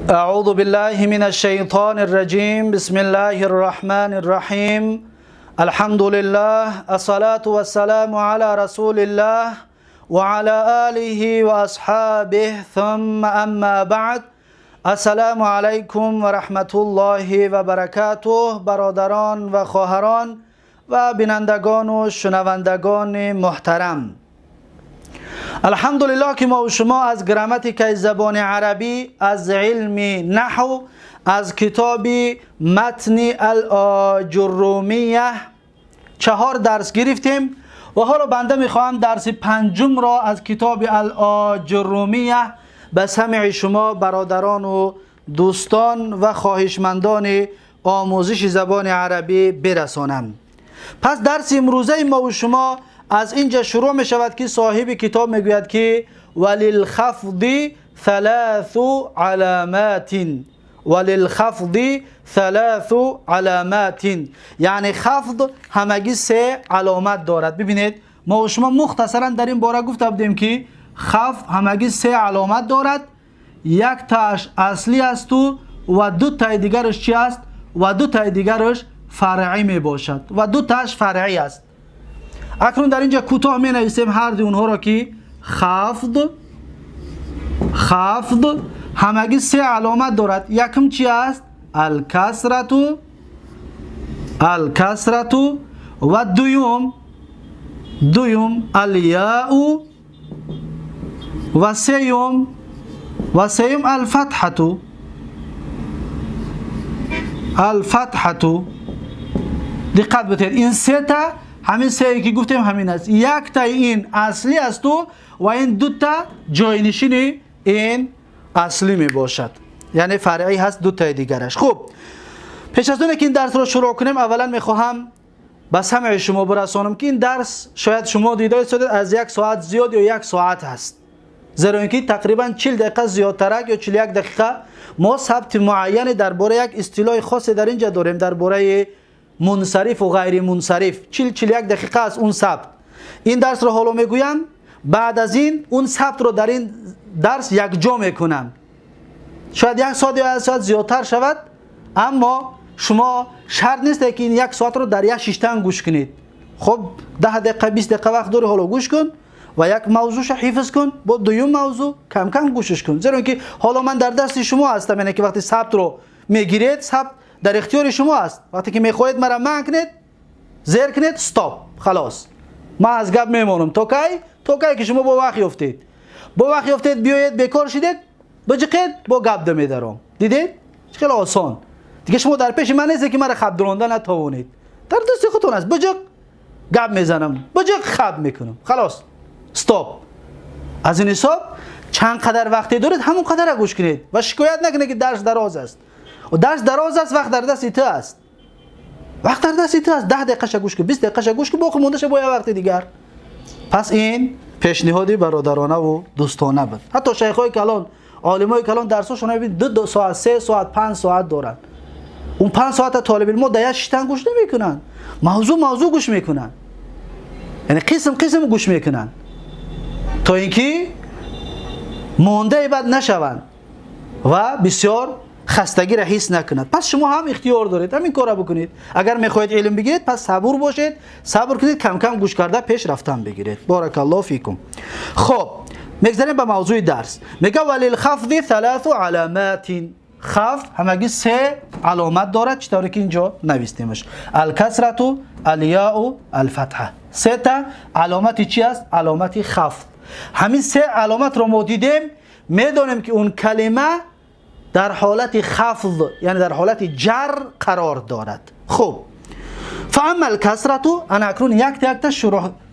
أعوذ بالله من الشيطان الرجيم بسم الله الرحمن الرحيم الحمد لله الصلاة والسلام على رسول الله وعلى آله وأصحابه ثم أما بعد السلام عليكم ورحمة الله وبركاته برادران و خواهران و بینندگان و شنوندگان محترم، الحمدلله که ما و شما از گراماتیک زبان عربی، از علم نحو، از کتاب متن الآجرومیه 4 درس گرفتیم و حالا بنده میخواهم درس 5 را از کتاب الآجرومیه به سمع شما برادران و دوستان و خواهشمندان آموزش زبان عربی برسانم. پس درس امروزه ما و شما از اینجا شروع می شود که صاحب کتاب میگوید که وللخفض 3 علامات، وللخفض 3 علامات، یعنی خفض همگی 3 علامت دارد. ببینید ما و شما مختصرا در این باره گفته بودیم که خفض همگی 3 علامت دارد، یک تاش اصلی است و 2 تای دیگرش چی است و 2 تای دیگرش فرعی می باشد و 2 تاش فرعی است. اکنون در اینجا کوتاه می نویسیم هر دو اونها را که خفض همگی 3 علامت دارد. یکم چی است؟ الکسرت و دویم الیاء و سیم الفتحة. دقت بتید این 3 تا همین 3 که گفتیم همین است. یک تا این اصلی است و این 2 تا جاینشین این اصلی می باشد، یعنی فرعی هست 2 تا دیگرش. خب پیش از اون که این درس رو شروع کنیم اولا میخواهم به سمع شما برسانم که این درس شاید شما دیده اید از 1 ساعت زیاد یا 1 ساعت هست، زیرا اینکه تقریبا 40 دقیقه زیادتر یا 41 دقیقه ما ثبت معین درباره یک اصطلاح خاصی در اینجا داریم، درباره منصرف و غیر منصرف 40-41 دقیقه از اون ثبت. این درس رو حالا میگویم، بعد از این اون ثبت رو در این درس یک جا میکنم. شاید 1 ساعت یا 1 ساعت زیادتر شود، اما شما شرط نیست که این 1 ساعت رو در یک شیشتن گوش کنید. خب 10 دقیقه 20 دقیقه وقت داری، حالا گوش کن و یک موضوعش حفظ کن، با دوم موضوع کم کم گوشش کن، زیرا اینکه حالا من در دست شما هستم، یعنی که وقتی ثبت رو میگیرید ثبت در اختیار شما است. وقتی که میخواهید مرا من کنید زیر کنید استاپ، خلاص من از گپ میمونم تا کی که شما با وقت یافتید بیایید بیکار شدید بجقید با گپ دمیدارم. دیدید خیلی آسان دیگه، شما در پیش من نیست که مرا خب درونده نتوانید، در دست خودتون است. بجق گپ میزنم، بجق خب میکنم، خلاص استاپ. از این حساب چند قدر وقتی دارید همون قدر گوش کنید و شکایت نکنید که درس دراز است. و درس دراز است، وقت در دست تو است، 10 دقیقه گوش کن، 20 دقیقه گوش کن، باقی مونده با یه وقت دیگر. پس این پیشنهادی برادرانه و دوستانه بود. حتی شیخای کلان، عالمای کلان درساشون ببین 2 ساعت 3 ساعت 5 ساعت دارن. اون 5 ساعت طالب علم در یک شیشتن گوش نمیکنن، موضوع گوش میکنن، یعنی قسم گوش میکنن تا اینکه مونده بعد نشوند و بسیار خستگی را حس نکنند. پس شما هم اختیار دارید همین کارا بکنید. اگر میخواهید علم بگیرید پس صبور باشید، صبر کنید، کم کم گوش کرده پیش رفتن بگیرید. بارک الله فیکم. خب میگذاریم به موضوع درس. میگه وللخفض 3 علامات، خفض همگی 3 علامت دارد، چطوری که اینجا نوشتیمش، الکسرت، الیاء، الفتحه. 3 تا علامتی چی است؟ علامتی خفض. همین 3 علامت رو ما دیدیم، میدونیم که اون کلمه در حالت خفض یعنی در حالت جر قرار دارد. خب فاما الکسرت، انا اکنون یک تا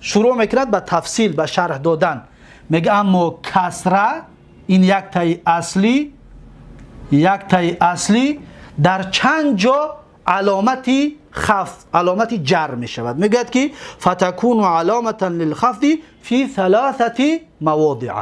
شروع میکند به تفصیل، به شرح دادن. میگه اما کسره، این یک تای اصلی در چند جا علامتی خفض، علامتی جر می شود. میگه که فتكون علامتا للخفض فی 3 مواضع.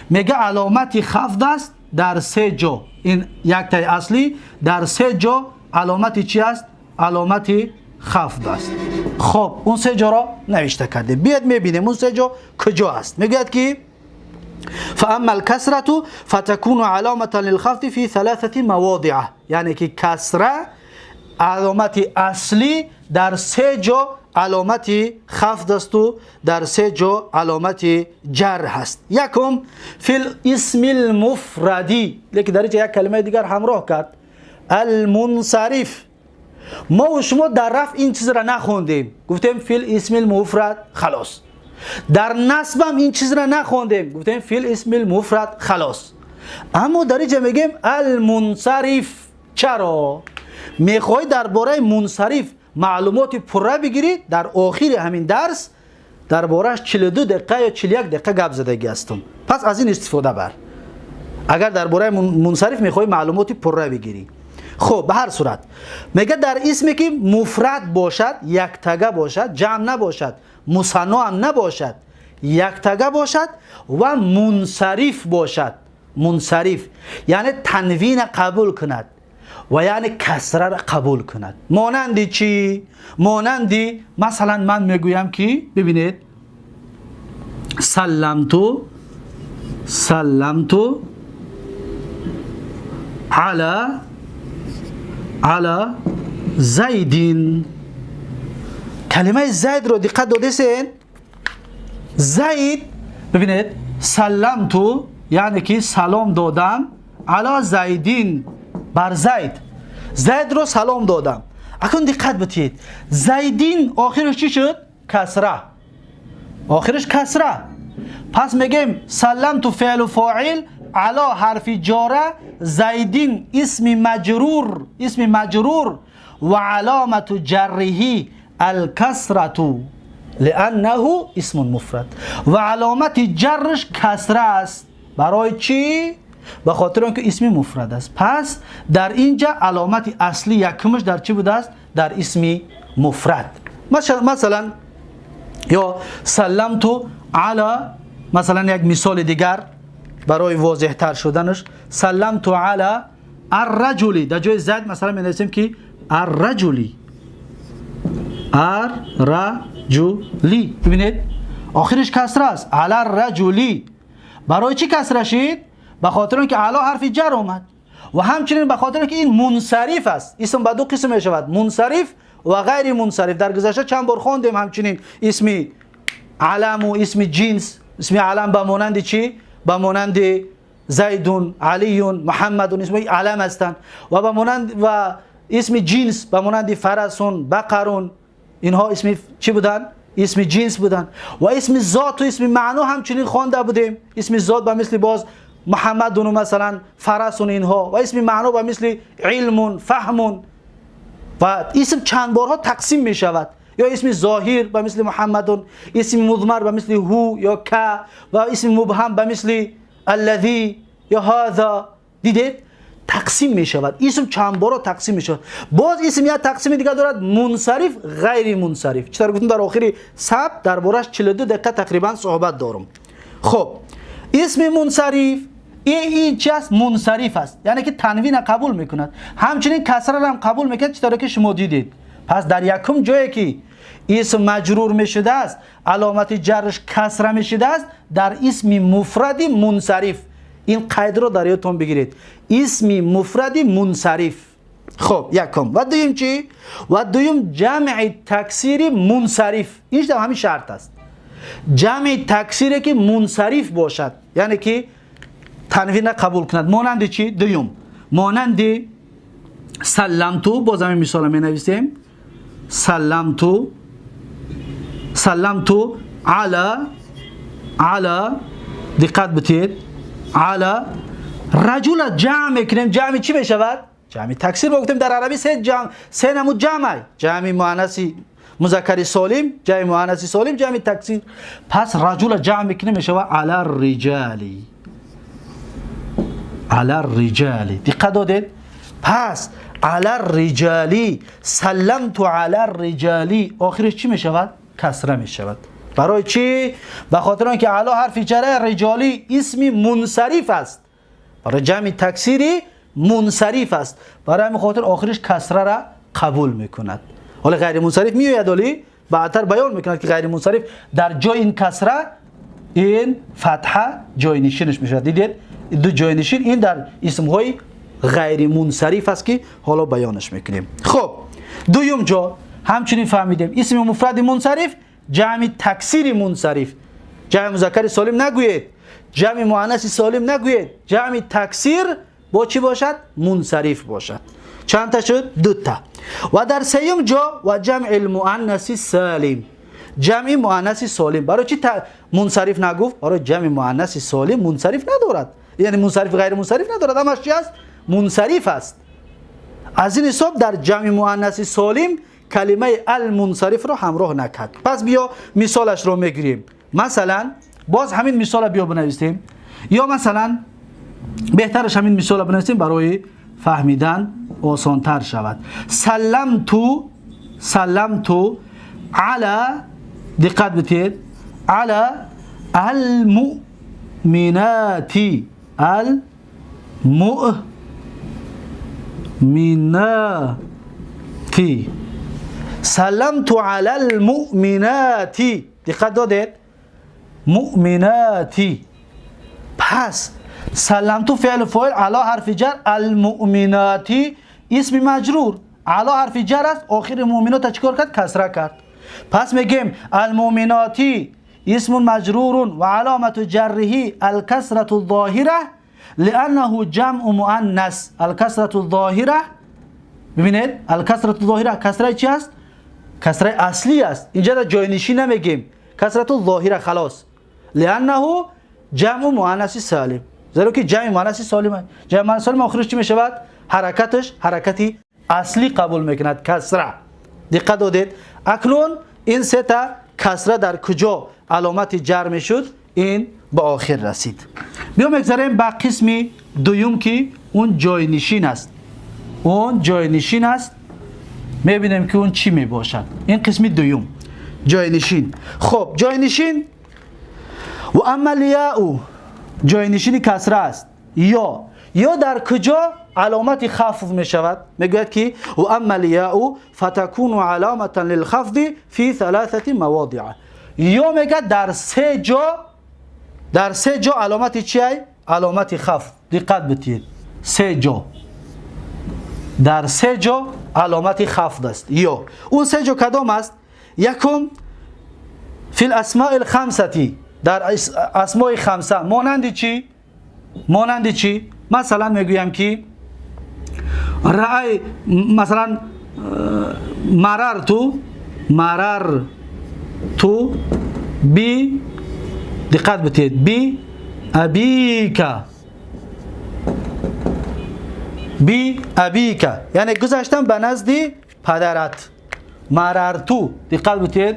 میگه علامتی خفض است در 3 جا. این یک تای اصلی در 3 جا علامتی چی است؟ علامتی خفض است. خب اون 3 جا را نوشته کرده، بیاد میبینیم اون 3 جا کجا است. میگه که فاما الكسرة فتكون علامة للخفض في 3 مواضع. یعنی که کسره علامت اصلی در 3 جا علامت خفض است و در 3 جا علامت جر هست. یکم فی الاسم المفردی، لیکن در اینجا یک کلمه دیگر همراه کرد، المنصرف. ما و شما در رفع این چیز را نخوندیم، گفتیم فی الاسم المفرد خلاص. در نصب هم این چیز را نخوندیم، گفتیم فی الاسم المفرد خلاص. اما در اینجا میگیم المنصرف. چرا؟ میخوای درباره منصرف معلومات پره بگیرید؟ در آخر همین درس دربارهش 42 دقیقه یا 41 دقیقه گپ زدگی هستم. پس از این استفاده بر. اگر درباره منصرف میخوای معلومات پره بگیری. خب به هر صورت میگه در اسمی که مفرد باشد، یک تگه باشد، جمع نباشد، مثنا هم نباشد، یک تگه باشد و منصرف باشد. منصرف یعنی تنوین قبول کند و یعنی کسره را قبول کند. مانندی چی؟ مانندی مثلا من میگویم که ببینید سلمتو علی زیدین. کلمه زید رو دقت دادین؟ زید ببینید سلمتو یعنی که سلام دادم علی زیدین، بر زید. زید رو سلام دادم. اکنون دقت بتید زیدین آخرش چی شد؟ کسره. آخرش کسره. پس میگیم سلمتو فعل و فاعل علی حرف جاره، زیدین اسم مجرور و علامت جره الکسرة لانه اسم مفرد و علامت جرش کسره است. برای چی؟ به خاطر اینکه اسم مفرد است. پس در اینجا علامت اصلی یکمش در چی بوده است؟ در اسم مفرد. مثلا یا سلمتو علی، مثلا یک مثال دیگر برای واضح تر شدنش، سلمتو علی الرجلی، در جای زد مثلا می نویسیم که الرجلی. ببینید آخرش کسره است، علی الرجلی. برای چی کسره شد؟ به خاطر اینکه علی حرف جر اومد و همچنین به خاطر اینکه این منصرف است. اسم به 2 قسم می شود، منصرف و غیر منصرف. در گذشته چند بار خواندیم همچنین اسم علم و اسم جنس. اسم علم به مانند چی؟ به مانند زیدون، علیون، محمدون اسم علم هستند و به مانند و اسم جنس به مانند فرسون، بقرون، اینها اسم چی بودن؟ اسم جنس بودن. و اسم ذات و اسم معنا همچنین خوانده بودیم. اسم ذات به مثل باز محمدون و مثلا فرسون اینها، و اسم معنا به مثل علم، فهم. و اسم چند بارها تقسیم می شود، یا اسم ظاهر به مثل محمدون، اسم مضمر به مثل هو یا که، و اسم مبهم به مثل الذی یا هذا. دیدید تقسیم می شود، اسم چند بارها تقسیم می شود. باز اسم یا تقسیم دیگه دارد، منصرف، غیر منصرف. چطور گفتم در آخری سب دربارش 42 دقیقه تقریبا صحبت دارم. خب اسم منصرف این چی است؟ منصرف است، یعنی که تنوین قبول میکند، همچنین کسره هم قبول میکند، چطور که شما دیدید. پس در یکم جایی که اسم مجرور میشده است، علامت جرش کسره میشده است، در اسم مفردی منصرف. این قید رو در یادتون بگیرید، اسم مفردی منصرف. خب یکم. و دویم چی؟ و دویم جمع تکسیری منصرف. اینش هم همین شرط است، جمع تکسیری که منصرف باشد، یعنی که تنوین قبول کند. مانند چی؟ دویم مانند سلمتو، باز همین مثال می نویسیم، سلمتو علی دقت بتید علی رجل جمع میکنیم. جمع چی بشود؟ جمع تکسیر. گفتیم در عربی سه نمود جمع مؤنثی مذکر سالم، جمع مؤنثی سالم، جمع تکسیر. پس رجل جمع میکنیم میشود علی الرجالی. علی الرجالی. دقت دادید؟ پس علی الرجالی، سلمت علی الرجالی، آخرش چی می شود؟ کسره می شود. برای چی؟ به خاطر اینکه علی حرف جره، رجالی اسم منصرف است، برای جمع تکسیری منصرف است، برای همین خاطر آخرش کسره را قبول می کند. حالا غیر منصرف می آید، ولی بعدتر بیان میکند که غیر منصرف در جای این کسره این فتحه جاینشینش میشه. دیدید دو جاینشین این در اسم های غیر منصرف است که حالا بیانش میکنیم. خب دوم جا همچنین فهمیدیم اسم مفرد منصرف جمع تکسیر منصرف. جمع مذکر سالم نگویید، جمع مؤنث سالم نگویید، جمع تکسیر با چی باشد؟ منصرف باشد. چند تا شد؟ دو تا. و در سوم جا و جمع المؤنث سالم، جمع مؤنث سالم. برای چی منصرف نگفت؟ برای جمع مؤنث سالم منصرف ندارد، یعنی منصرف غیر منصرف ندارد، همش چی است؟ منصرف است. از این حساب در جمع مؤنث سالم کلمه المنصرف رو همراه نکرد. پس بیا مثالش رو میگیریم. مثلا باز همین مثال بیا بنویسیم، یا مثلا بهترش همین مثال بنویسیم برای فهمیدن آسان‌تر شود. سلمتو علی، دقت بتید، علی المؤمناتی، المؤمناتی، سلمت علی المؤمناتی. دقت دادید؟ مؤمناتی. پس سلمت فعل فاعل، علی حرف جر، المؤمناتی اسم مجرور، علی حرف جر است، آخر مؤمنات چیکار کرد؟ کسره کرد. پس میگیم المؤمناتی اسم مجرور و علامت جره الکسرة الظاهره لانه جمع مؤنث. الکسرة الظاهره، ببینید الکسرة الظاهره کسره چی است؟ کسره اصلی است. اینجا در جاینشین نمیگیم، کسرة الظاهره خلاص، لانه جمع مؤنث سالم. زیرا که جمع مؤنث سالم است. جمع مؤنث سالم آخرش چی میشود؟ حرکتش حرکتی اصلی قبول میکند، کسره. دقت دادید؟ اکنون این سه تا کسره در کجا علامت جر میشد؟ این به آخر رسید. بیام بگذاریم به قسم دوم که اون جاینشین است. اون جاینشین است، میبینیم که اون چی میباشد. این قسم دوم جاینشین. خب جاینشین و اما الیاء، جاینشین کسره است. یا در کجا علامت خفض می شود؟ میگوید که و اما الیاء فتكون علامه للخفض فی 3 مواضع. یا میگه در سه جا علامت چیه؟ علامت خفض. دقت بتید، سه جا، در سه جا علامت خفض است. یا اون سه جا کدام است؟ یکم فی الاسماء الخمسه، در اسماء خمسه. مانند چی؟ مانند چی؟ مثلا میگویم که رأی، مثلا مررتو بی، دقت بتید، بی ابیکا، یعنی گذشتم به نزد پدرت. مررتو، دقت بتید،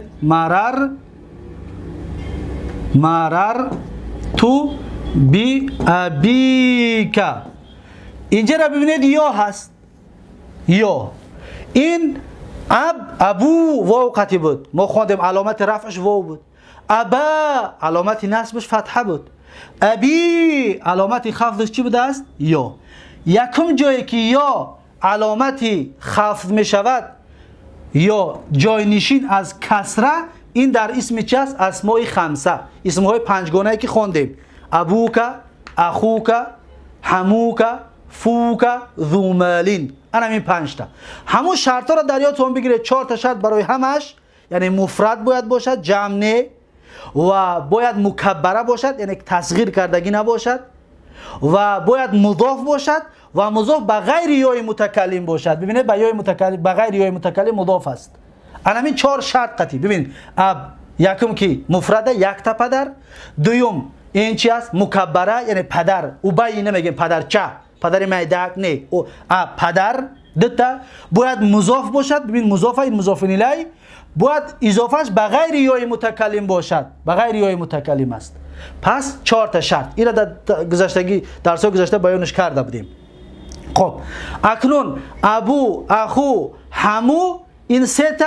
مررتو بی ابیکا. اینجا را ببینید یا هست، یا این ابو واو قطعی بود، ما خواندیم علامت رفعش واو بود. ابا علامت نصبش فتحه بود. ابی علامت خفضش چی بوده است؟ یا. یکم جایی که یا علامت خفض می شود یا جاینشین از کسره، این در اسم چی است؟ اسماء خمسه، اسمهای پنجگانه که خواندیم: ابوکا، اخوکا، حموکا، فوکا، ذو مالین. این 5 تا. همون شرطا را در یادتون بگیرید. 4 تا شرط برای همش، یعنی مفرد باید باشد، جمع نه، و باید مکبره باشد، یعنی تصغیر کردگی نباشد، و باید مضاف باشد و مضاف به غیر یای متکلم باشد. ببینید به یای متکلم، به غیر یای متکلم مضاف است. همین 4 شرط قطعی. ببین یکم که مفرده، 1 تا پدر. دوم این چی است؟ مکبره، یعنی پدر. او بایی نمیگیم پدر چه، پدر میدک نه، او پدر. 2 تا باید مضاف باشد. ببین مضاف، این مضاف الیه باید اضافهش به غیر یای متکلم باشد، به غیر یای متکلم است. پس 4 تا شرط. اینا در درس گذشته بیانش کرده بودیم. خب اکنون ابو، اخو، حمو، این 3 تا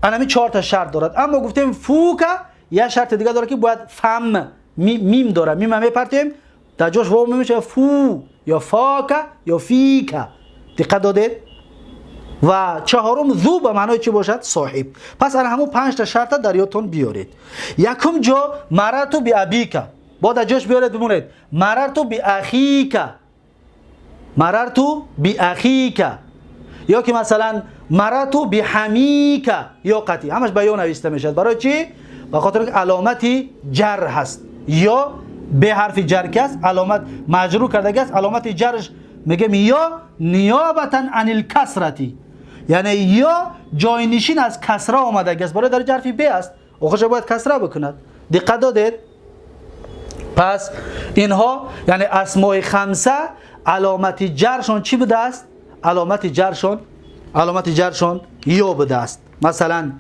همین 4 تا شرط دارد. اما گفتیم فوکا یه شرط دیگه داره که باید فم، میم داره. میم میپرتیم در جاش واو میشه فو یا فاکا یا فیکا. دقت دادید؟ و چهارم ذو به معنای چی باشد؟ صاحب. پس الان همون 5 تا شرط در یادتون بیارید. یکم جا مررت بابیک، بعد جاش بیارید بمونید مررت باخیک، مررت باخیک، یا که مثلا مررت بحمیک یا قتی، همش به یا نوشته میشد. برای چی؟ به خاطر علامتی جر هست، یا به حرف جر که است علامت مجرور کرده است، علامت جرش میگم یا نیابتا عن الکسرتی، یعنی یا جاینشین از کسره آمده است، برای در حرف به است آخرش باید کسره بکند. دقت دادید؟ پس اینها یعنی اسماء خمسه علامت جرشون چی بوده است؟ علامت جرشون یا بوده است. مثلا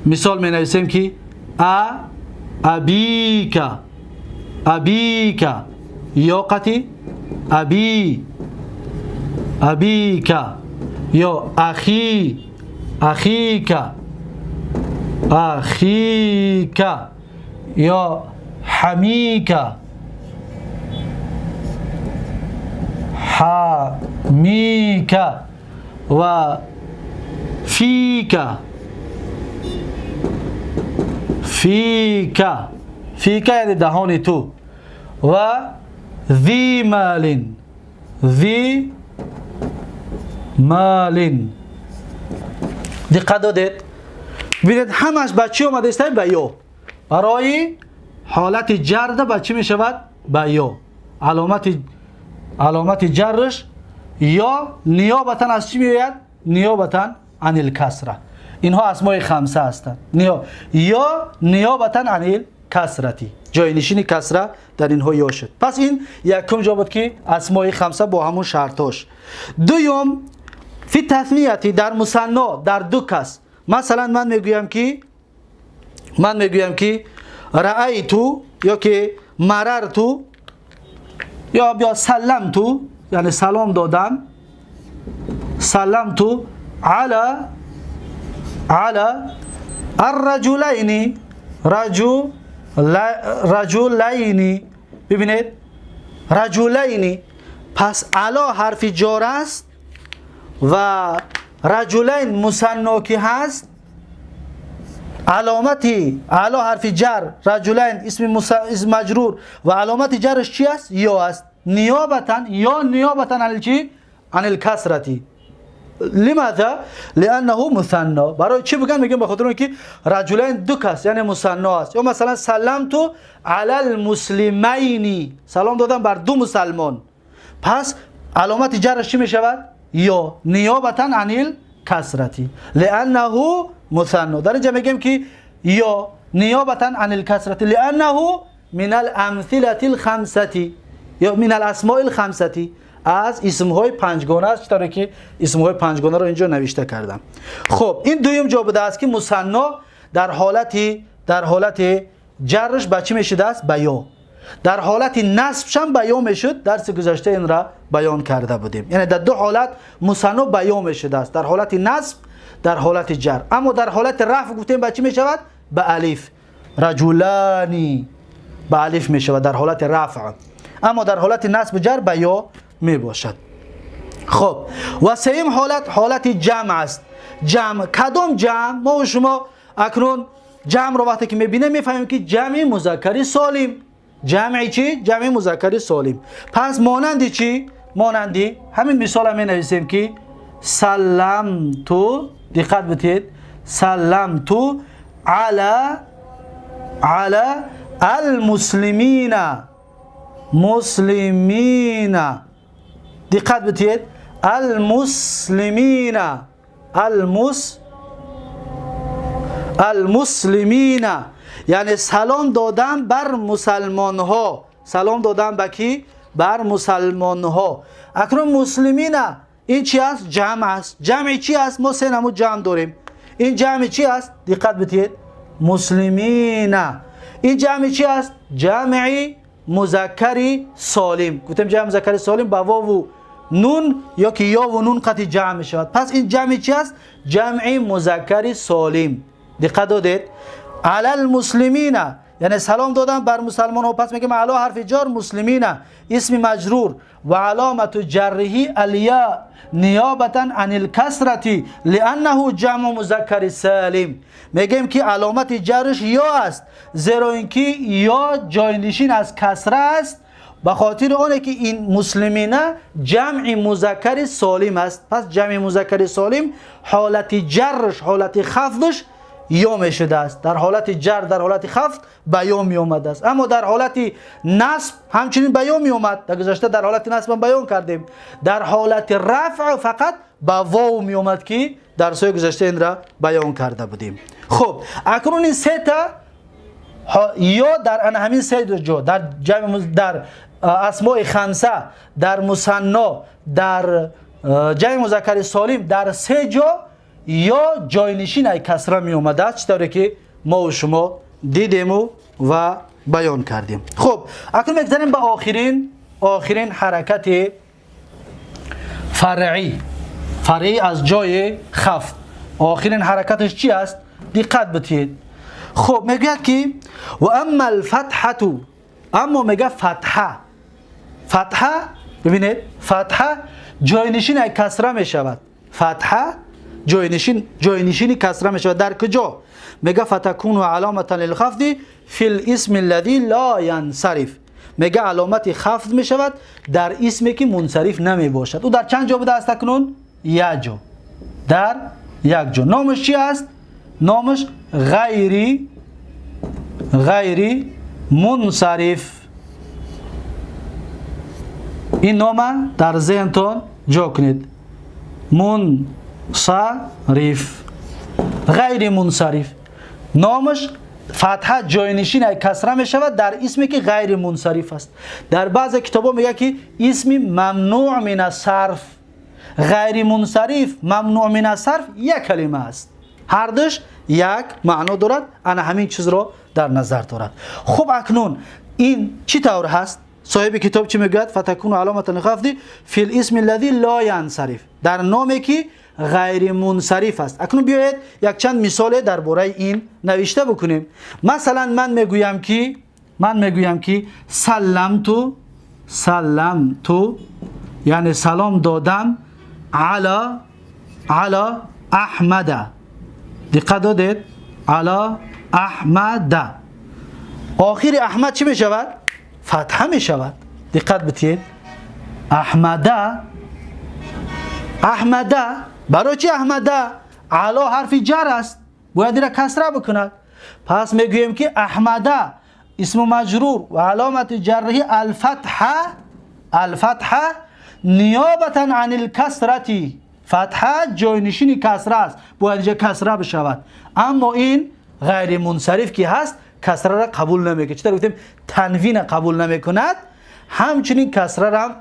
مثال می نویسیم که ابیک یا قتی ابیک، یا اخیک یا حمیک و فیک یعنی دهان تو، و ذی مال. دقت دادید؟ ببینید همش با چی اومده است؟ با یا. برای حالت جر با چی می شود؟ با یا. علامت جرش یا نیابتا از چی میآید؟ نیابتا عن الکسره. اینها اسماء خمسه هستند. یا نیابتا عن الکسرتی، جاینشین کسره در اینها یا شد. پس این یکم جا بود که اسماء خمسه با همون شرطاش. دوم فی تثنیتی، در مثنا در دو کس. مثلا من میگویم که رأیتو، یا که مررتو، یا سلمتو، یعنی سلام دادم، سلمتو علی الرجلین، رجلین. ببینید رجلین، پس علا حرف جار است و رجلین مثنا که هست، علامتی علا حرف جر، رجلین اسم مجرور و علامت جرش چی است؟ یا است. نیابتا عن چی؟ عن الکسرتی. لماذا؟ لانه مثنا. برای چی میگم به خاطر اینکه رجلین دو کس یعنی مثنا است. یا مثلا سلمتو علی المسلمین، سلام دادم بر دو مسلمان، پس علامت جرش چی میشود؟ یا نیابتا عن الکسرتی، لانه مثنا. در اینجا میگم که یا نیابتا عن الکسرتی لانه من الامثله الخمسه، یا من الاسماء الخمسه، از اسم‌های پنجگانه است، چطوری که اسم‌های پنجگانه رو اینجا نوشته کردم. خب این دویم جا بوده است که مثنا در حالت جرش با چی میشد است؟ با یا. در حالت نصبش هم با یا میشد. درس گذشته این را بیان کرده بودیم. یعنی در دو حالت مثنا با یا میشد است، در حالت نصب، در حالت جر. اما در حالت رفع گفتیم با چی میشود؟ با الف. رجلانی با الف میشود در حالت رفع، اما در حالت نصب جر با یا می باشد. خب و سوم حالت جمع است. جمع کدام جمع؟ ما و شما اکنون جمع رو وقتی که میبینیم میفهمیم که جمع مذکر سالم. جمع چی؟ جمع مذکر سالم. پس مانندی چی؟ مانندی همین مثال هم می نویسیم که سلمتو، دقت بدید، سلمتو علی المسلمین، دقت بدید، المسلمین یعنی سلام دادن بر مسلمان ها. سلام دادن به کی؟ بر مسلمان ها. اکنون مسلمین این چی است؟ جمع است. جمع چی است؟ ما سه نمود جمع داریم. این جمع چی است؟ دقت بدید، مسلمین. این جمع چی است؟ جمع مذکر سالم. گفتم جمع مذکر سالم با واو و نون، یا که یا و نون قطع جمع می شود. پس این جمع چی است؟ جمع مذکر سالم. دقت دادید؟ علی المسلمین یعنی سلام دادن بر مسلمان ها. پس میگیم علی حرف جار مسلمین اسم مجرور و علامت جره الیا نیابتا عن الکسرتی لانه جمع مذکر سالم. میگیم که علامت جرش یا است زیرا اینکه یا جاینشین از کسره است، به خاطر اونه که این مسلمین جمع مذکر سالم است. پس جمع مذکر سالم حالت جرش حالت خفضش یا میشده است. در حالت جر در حالت خفض به یا می اومده است، اما در حالت نصب همچنین به یا می اومد. در گذشته در حالت نصب هم بیان کردیم. در حالت رفع فقط به واو می اومد که در سوی گذشته این را بیان کرده بودیم. خب اکنون این سه تا یا در همین سه جا در جمع در اسماء خمسه، در مثنی، در جمع مذکر سالم، در سه جا یا جاینشین ای کسره می اومده است، چطوری که ما و شما دیدیم و بیان کردیم. خب اکنون میگذاریم به آخرین حرکت فرعی از جای خفض. آخرین حرکتش چی است؟ دقت بدید. خب میگه که و اما الفتحه، اما میگه فتحه ببینید فتحه جاینشین ای کسره می شود. فتحه جاینشین کسره می شود. در کجا؟ میگه فتکون علامتا للخفض فی الاسم الذي لا ينصرف. میگه علامت خفض می شود در اسمی که منصرف نمی باشد. او در چند جا بوده است اکنون؟ یک جا. در یک جا. نامش چی است؟ نامش غیری منصرف. این نام در ذهنتون جا کنید. منصرف، غیر منصرف. نامش فتحه جاینشین کسره می شود در اسمی که غیر منصرف است. در بعض کتابا میگه که اسم ممنوع من الصرف، غیر منصرف، ممنوع من الصرف یک کلمه است. هر دوش یک معنا دارد. انا همین چیز رو در نظر دارد. خب اکنون این چی طور هست؟ صاحب کتاب چی میگوید؟ فتکون علامت الخفض فی الاسم الذی لا ینصرف، در نامی که غیر منصرف است. اکنون بیایید یک چند مثال درباره این نوشته بکنیم. مثلا من میگویم که سلمتو یعنی سلام دادم علی احمد. دقت دادید؟ علی احمد. آخر احمد چی می شود؟ فتحه می شود. دقت بدید. احمد برای چی احمد؟ علا حرف جر است، باید را کسره بکند. پس میگوییم که احمد اسم مجرور و علامت جره الفتحه نیابتا عن الکسرتی. فتحه جاینشین کسره است، باید جا کسره بشود. اما این غیر منصرف که هست کسره را قبول نمیکنه. چطور گفتیم؟ تنوین قبول نمیکند، همچنین کسره را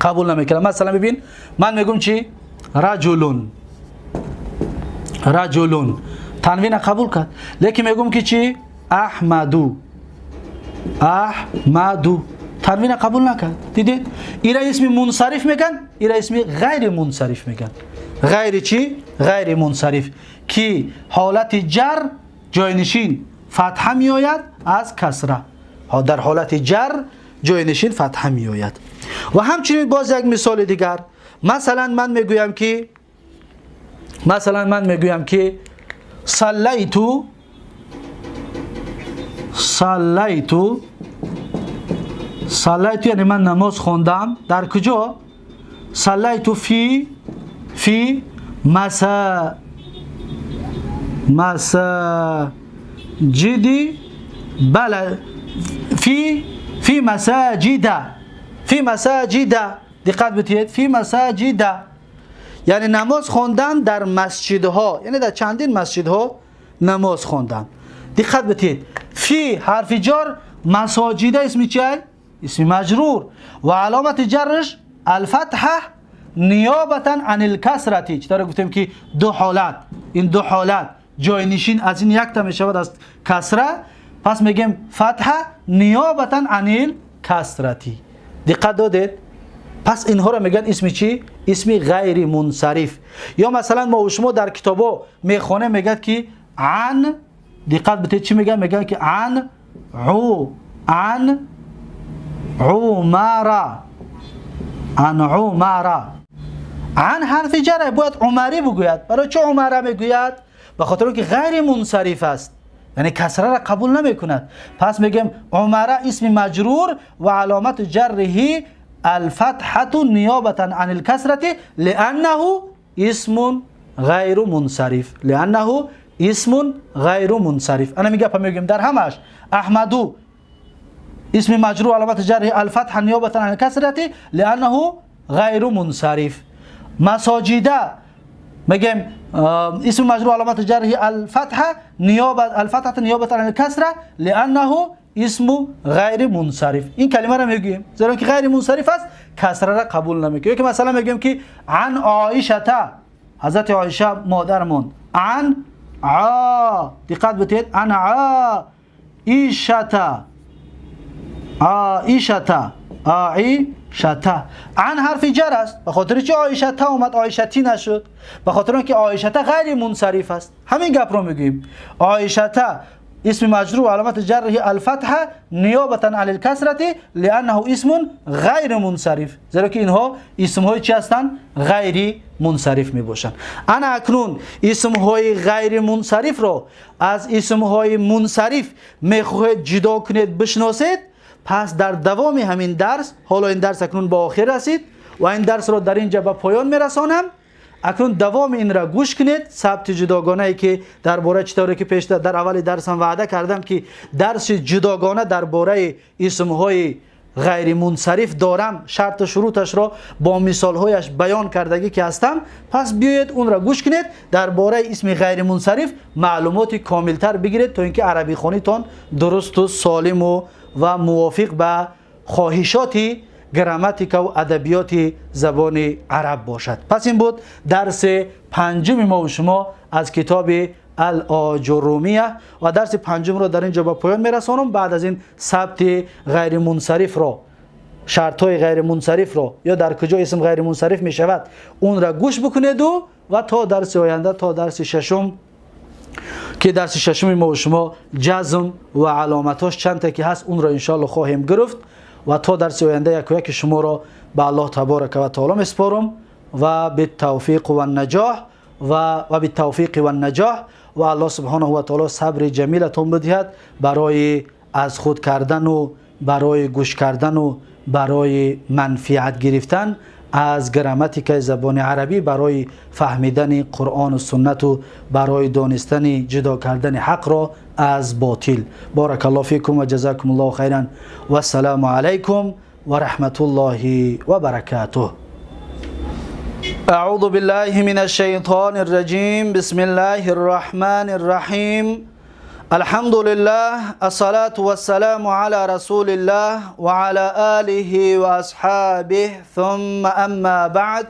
قبول نمیکنه. مثلا ببین من میگم چی؟ رجلون تنوین قبول کرد، لیکن میگم که چی؟ احمدو تنوین قبول نکرد. دیدید؟ ایرا اسم منصرف میگن، ایرا اسم غیر منصرف میگن. غیر چی؟ غیر منصرف که حالت جر جاینشین فتحه می آید از کسره. در حالت جر جاینشین فتحه می آید. و همچنین باز یک مثال دیگر. مثلا من میگویم که صلیتو یعنی من نماز خوندم. در کجا؟ صلیتو فی مساجدی بله فی مساجد. دقت بدید. فی مساجد یعنی نماز خواندن در مسجدها، یعنی در چندین مسجدها نماز خواندن. دقت بدید. فی حرف جر، مساجد اسم چیه؟ اسم مجرور و علامت جرش الفتحه نیابتا عن الکسرتی. چطور گفتیم که این دو حالت جاینشین از این یک تا می شود از کسره، پس میگیم فتحه نیابتا عن الکسرتی. دقت دادید؟ پس اینها رو میگن اسم چی؟ اسم غیر منصرف. یا مثلا ما و شما در کتابا میخونه میگد که دقت بتید چی میگن؟ میگن که عن عمر. عن عمر. عن حرف جره، باید عمری بگوید. برای چه عمره میگوید؟ به خاطر که غیر منصرف است، یعنی کسره را قبول نمی کند. پس میگیم عمره اسم مجرور و علامت جره الفتحة نیابتا عن الکسرة لانه اسم غیر منصرف. لانه اسم غیر منصرف. انا میگم در همش احمدو اسم مجرور علامت جره الفتحة نیابتا عن الکسرة لانه غیر منصرف. مساجد میگم اسم مجرور علامت جره الفتحة نیابتا عن الکسرة لانه اسم غیر منصرف. این کلمه را میگیم زیرا که غیر منصرف است، کسره را قبول نمیکنه. که مثلا میگیم که عن عایشه، حضرت عایشه مادرمون. عن دقت بتید، عن عایشه. عن حرف جر است. به خاطر چه عایشه اومد عایشتی نشد؟ به خاطر اینکه عایشه غیر منصرف است. همین گپ رو میگیم. عایشه اسم مجرور علامت جره الفتحة نیابتا عن الکسرة لانه اسم غیر منصرف. زیرا که اینها اسم های چی هستند؟ غیر منصرف می باشند. انا اکنون اسم های غیر منصرف رو از اسم های منصرف میخواهید جدا کنید، بشناسید. پس در دوام همین درس، حالا این درس اکنون با آخر رسید و این درس رو در اینجا به پایان میرسانم. اکنون دوام این را گوش کنید. ثبت جداگانه ای که درباره چطوری که پیش در اول درسم وعده کردم که درس جداگانه درباره اسم های غیر منصرف دارم، شرط و شروطش را با مثال هایش بیان کردگی که هستم. پس بیایید اون را گوش کنید، درباره اسم غیر منصرف معلومات کاملتر بگیرید تا اینکه عربی خوانیتان درست و سالم و موافق به خواهشات گراماتیک و ادبیات زبان عرب باشد. پس این بود درس پنجم ما و شما از کتاب الاجرومیه و درس پنجم رو در اینجا به پایان میرسانم. بعد از این ثبت غیر منصرف رو، شرط های غیر منصرف رو یا در کجا اسم غیر منصرف می شود اون را گوش بکنید و تا درس آینده، تا درس ششم که درس ششم ما و شما جزم و علامتاش چند تا که هست اون را انشاءالله خواهیم گرفت و تا درس آینده یک و یک شما را به الله تبارک و تعالی میسپارم و بالتوفیق و النجاح و بالتوفیق و النجاح و الله سبحانه و تعالی صبر جمیلتون بدهد برای از خود کردن و برای گوش کردن و برای منفعت گرفتن از گراماتیک زبان عربی، برای فهمیدن قرآن و سنت و برای دانستن جدا کردن حق را از باطل. بارک الله فیکم و جزاکم الله خیرا و السلام علیکم و رحمت الله و برکاته. اعوذ بالله من الشیطان الرجیم. بسم الله الرحمن الرحیم. الحمد لله، الصلاة والسلام على رسول الله وعلى آله وأصحابه، ثم أما بعد.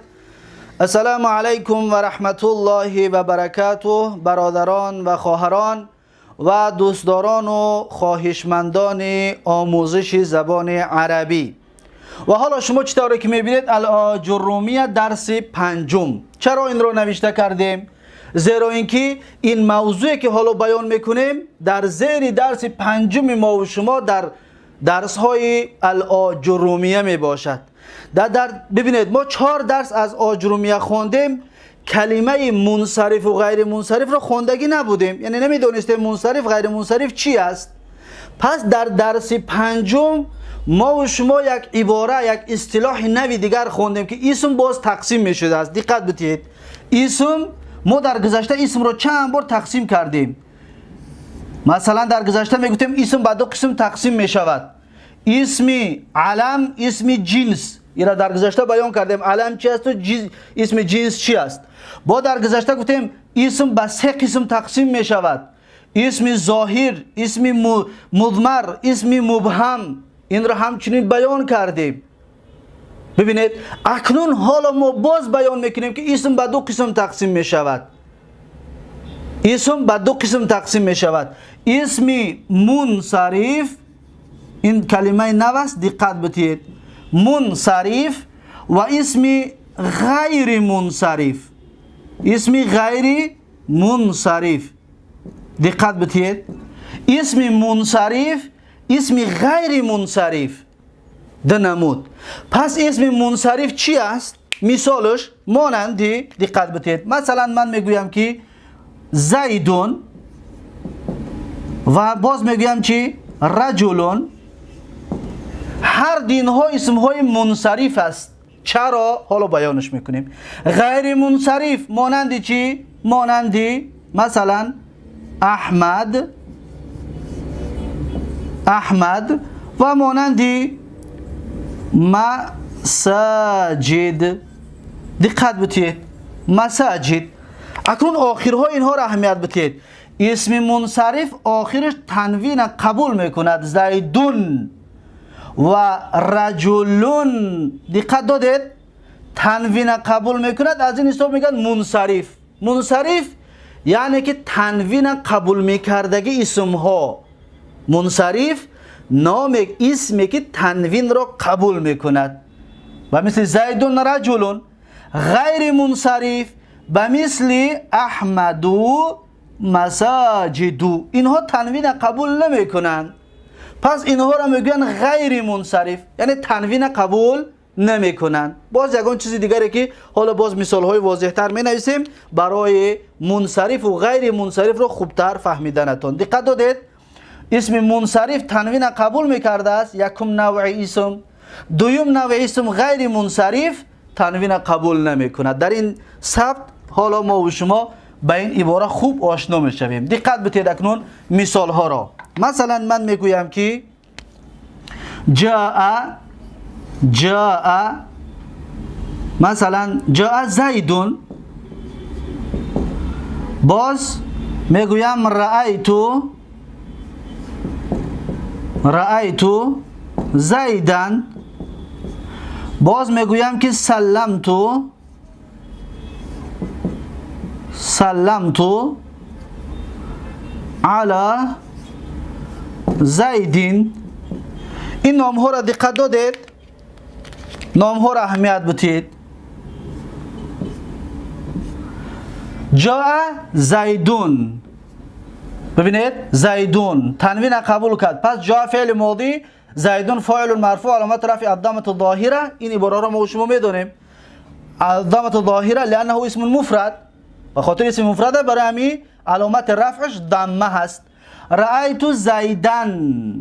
السلام علیکم و رحمت الله و برکاته. برادران و خواهران و دوستداران و خواهشمندان آموزش زبان عربی، و حالا شما چطوری که میبینید الاجرومیه درس پنجم. چرا این رو نوشته کردیم؟ زیرا اینکه این موضوعی که حالا بیان میکنیم در زیر درس پنجم ما و شما در درس های الاجرومیه می باشد. ببینید ما 4 درس از اجرومیه خواندیم، کلمه منصرف و غیر منصرف را خواندگی نبودیم، یعنی نمیدونستیم منصرف غیر منصرف چی است. پس در درس پنجم ما و شما یک عباره، یک اصطلاح نوی دیگر خواندیم که اسم باز تقسیم می شده است. دقت بدید، اسم ما در گذشته اسم رو چند بار تقسیم کردیم. مثلا در گذشته می گفتیم اسم به 2 قسم تقسیم می شود: اسم علم، اسم جنس. اینا در گذشته بیان کردیم علم چی است و اسم جنس چی است. با در گذشته گفتیم اسم به 3 قسم تقسیم می شود: اسم ظاهر، اسم مضمر، اسم مبهم. این را همچنین بیان کردیم. ببینید اکنون حالا ما باز بیان میکنیم که اسم به 2 قسم تقسیم می شود. اسم به 2 قسم تقسیم می شود: اسم منصرف، این کلمه نو است، دقت بدید، منصرف، و اسم غیر منصرف. اسم غیر منصرف. دقت بتید اسم منصرف اسم غیر منصرف ده نمود. پس اسم منصرف چی است؟ مثالش مانندی دقت بتید مثلا من میگویم که زیدون و باز میگویم چی؟ رجلون. هر دین ها اسم های منصرف است. چرا؟ حالا بیانش میکنیم. غیر منصرف مانندی چی؟ مانندی مثلا احمد و مانندی مساجد. دقت بتید مساجد. اکنون آخرها اینها را اهمیت بتید. اسم منصرف آخرش تنوین قبول میکند. زیدون و رجلون. دقت دادید تنوین قبول میکند، از این حساب میگن منصرف. منصرف یعنی که تنوین قبول میکردگی اسم ها. منصرف نام اسمی که تنوین را قبول میکند، و مثل زیدون رجلون. غیر منصرف به مثل احمدو مساجدو. اینها تنوین قبول نمیکنند. پس اینها را میگن غیر منصرف، یعنی تنوین قبول نمیکنند. باز یگان چیز دیگری که حالا باز مثال های واضح تر می نویسیم برای منصرف و غیر منصرف را خوبتر فهمیدنتون. دقت دادید اسم منصرف تنوین قبول میکرده است، یکم نوع اسم. دویم نوع اسم غیر منصرف تنوین قبول نمیکند. در این ثبت حالا ما و شما به این عباره خوب آشنا میشویم. دقت بتید اکنون مثال ها را. مثلا من میگویم که جاء مثلا جاء زیدون. باز میگویم رأیتو زیدن. باز میگویم که سلمتو علی زیدین. این نام ها را دقت دادید؟ نام ها را اهمیت بتید. جاء زیدون. ببینید زیدون تنوین قبول کرد. پس جاء فعل ماضی، زیدون فاعل مرفوع علامت رفع الضمه الظاهره. این عباره را ما شما میدونیم الضمه الظاهره لانه اسم مفرد، به خاطر اسم مفرد برای همین علامت رفعش ضمه هست. رأیت زیدن.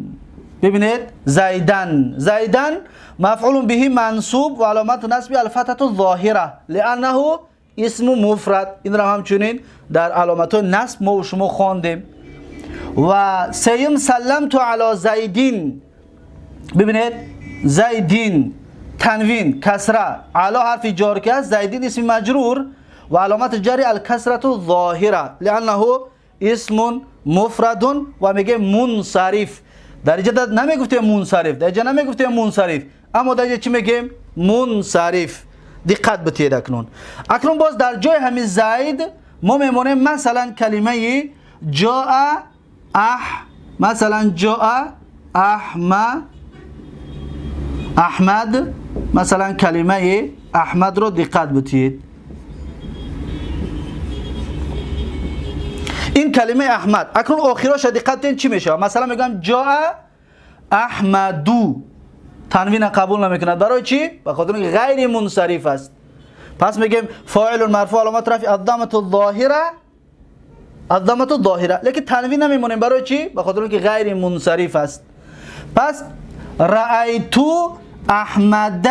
ببینید زیدن مفعول به منصوب و علامت نصب الفتحه الظاهره لانه اسم مفرد. این را همچنین در علامت نصب ما و شما خواندیم. و سیم سلمت علی زیدین. ببینید زیدین تنوین کسره علی حرف جار که است، زیدین اسم مجرور و علامت جر الکسره الظاهره لانه اسم مفرد و میگه منصرف. در اینجا نمیگفتیم منصرف، در اینجا نمیگفتیم منصرف، اما در اینجا چی میگیم؟ منصرف. دقت بتید اکنون باز در جای همین زید ما میمونیم مثلا کلمه جاء مثلا جاء احمد. مثلا کلمه احمد رو دقت بتید. این کلمه احمد اکنون آخرش دقت بتید چی میشه؟ مثلا میگم جاء احمدو، تنوین قبول نمیکند. برای چی؟ به خاطر اینکه غیر منصرف است. پس میگیم فاعل مرفوع علامت رفع الضمه الظاهره، لیکن تنوین نمیمونیم. برای چی؟ به خاطر اینکه غیر منصرف است. پس رأیتو احمد.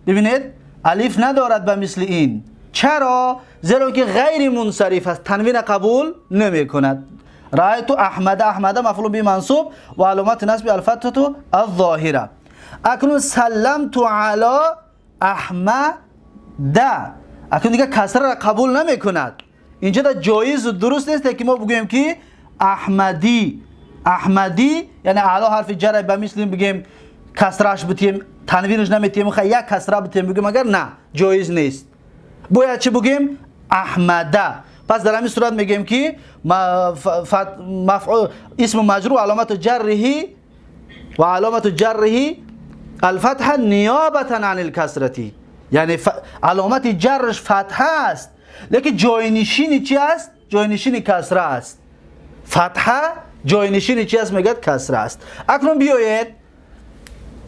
ببینید الف ندارد به مثل این. چرا؟ زیرا که غیر منصرف است، تنوین قبول نمیکند. رأیتو احمد مفعول به منصوب و علامت نصب الفتحه الظاهره. اکنون سلمت علی احمد. اکنون دیگه کسره را قبول نمیکند. اینجا در جایز و درست نیست که ما بگوییم که احمدی یعنی علی حرف جر به مثل بگیم کسرهش بتیم، تنوینش نمیتیم، یک کسره بتیم بگیم، اگر نه جایز نیست. باید چه بگیم؟ احمده. پس در همین صورت میگیم که مفعول اسم مجرور علامت جره الفتحه نیابه عن الکسرتی، یعنی علامت جرش فتحه است، لیکن جای نشینی چی است؟ جای نشینی کسره است. فتحه جاینشین چی است؟ میگه کسره است. اکنون بیایید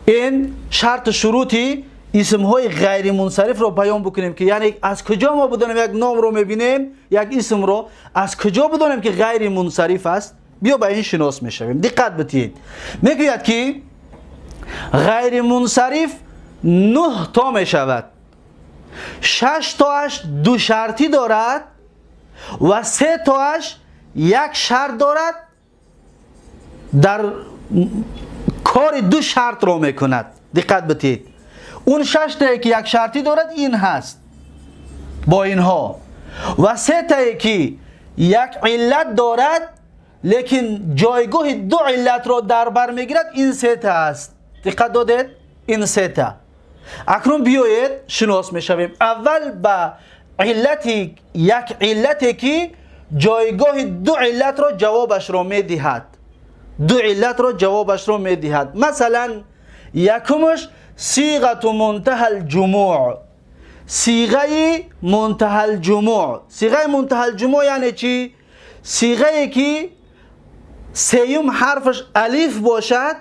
این شرط شروطی اسم های غیر منصرف رو بیان بکنیم که یعنی از کجا ما بدونیم یک نام رو میبینیم، یک اسم رو از کجا بدونیم که غیر منصرف است. بیا به این شناس میشویم. دقت بدید، میگوید که غیر منصرف 9 تا میشود. 6 تاش دو شرطی دارد و 3 تاش یک شرط دارد، در کار دو شرط رو میکند. دقت بدید، اون 6 تایی که یک شرطی دارد این هست با اینها، و 3 تایی که یک علت دارد لیکن جایگاه دو علت را در بر میگیرد، این 3 تا است. دقت دادید؟ این 3 تا. اکنون بیایید شناس میشویم. اول با علتی، یک علتی که جایگاه دو علت را جوابش را میدهد، دو علت را جوابش را میدهد. مثلا یکمش صیغه منتهى الجموع. صیغه منتهى الجموع، صیغه منتهى الجموع یعنی چی؟ صیغه ای که سیوم حرفش الف باشد،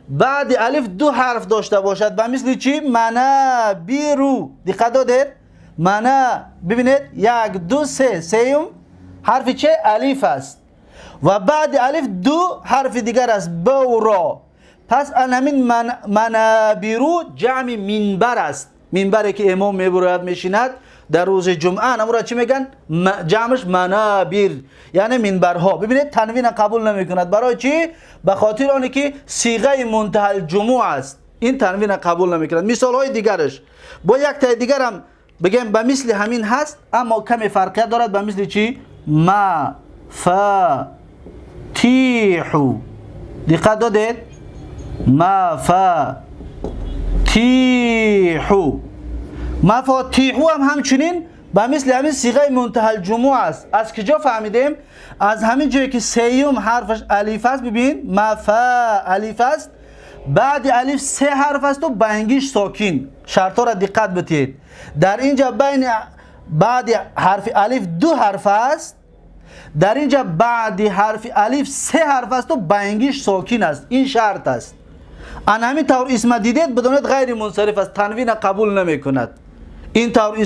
بعد الف 2 حرف داشته باشد. به مثل چی؟ منابیرو. دقت دادید؟ منا، ببینید 1 2 3 سیوم حرف چه؟ الف است و بعد الف 2 حرف دیگر است، بورا. پس همین منابیرو جمع منبر است. منبری که امام میبراید میشیند در روز جمعه، همون را چی میگن؟ جمعش منابیر، یعنی منبرها. ببینید تنوین قبول نمیکند. برای چی؟ به خاطر آنه که صیغه منتهى الجموع است، این تنوین قبول نمیکند. مثال های دیگرش با یک تا دیگر هم بگیم به مثل همین هست، اما کمی فرقیت دارد. به مثل چی؟ مفاتیحو. دقت دادید؟ مفاتیحو. مفاتیحو هم همچنین به مثل همین صیغه منتهى الجموع است. از کجا فهمیدیم؟ از همین جایی که سیوم حرفش الف است. ببین مفا الف است، بعد الف 3 حرف است و بینگیش ساکن. شرطا را دقت بدید. در اینجا بین بعد حرف الف 2 حرف است، در اینجا بعد حرف الف 3 حرف است و بینگیش ساکن است. این شرط است. ان همین طور اسم دیدید بدونید غیر منصرف است، تنوین قبول نمی کند. این طور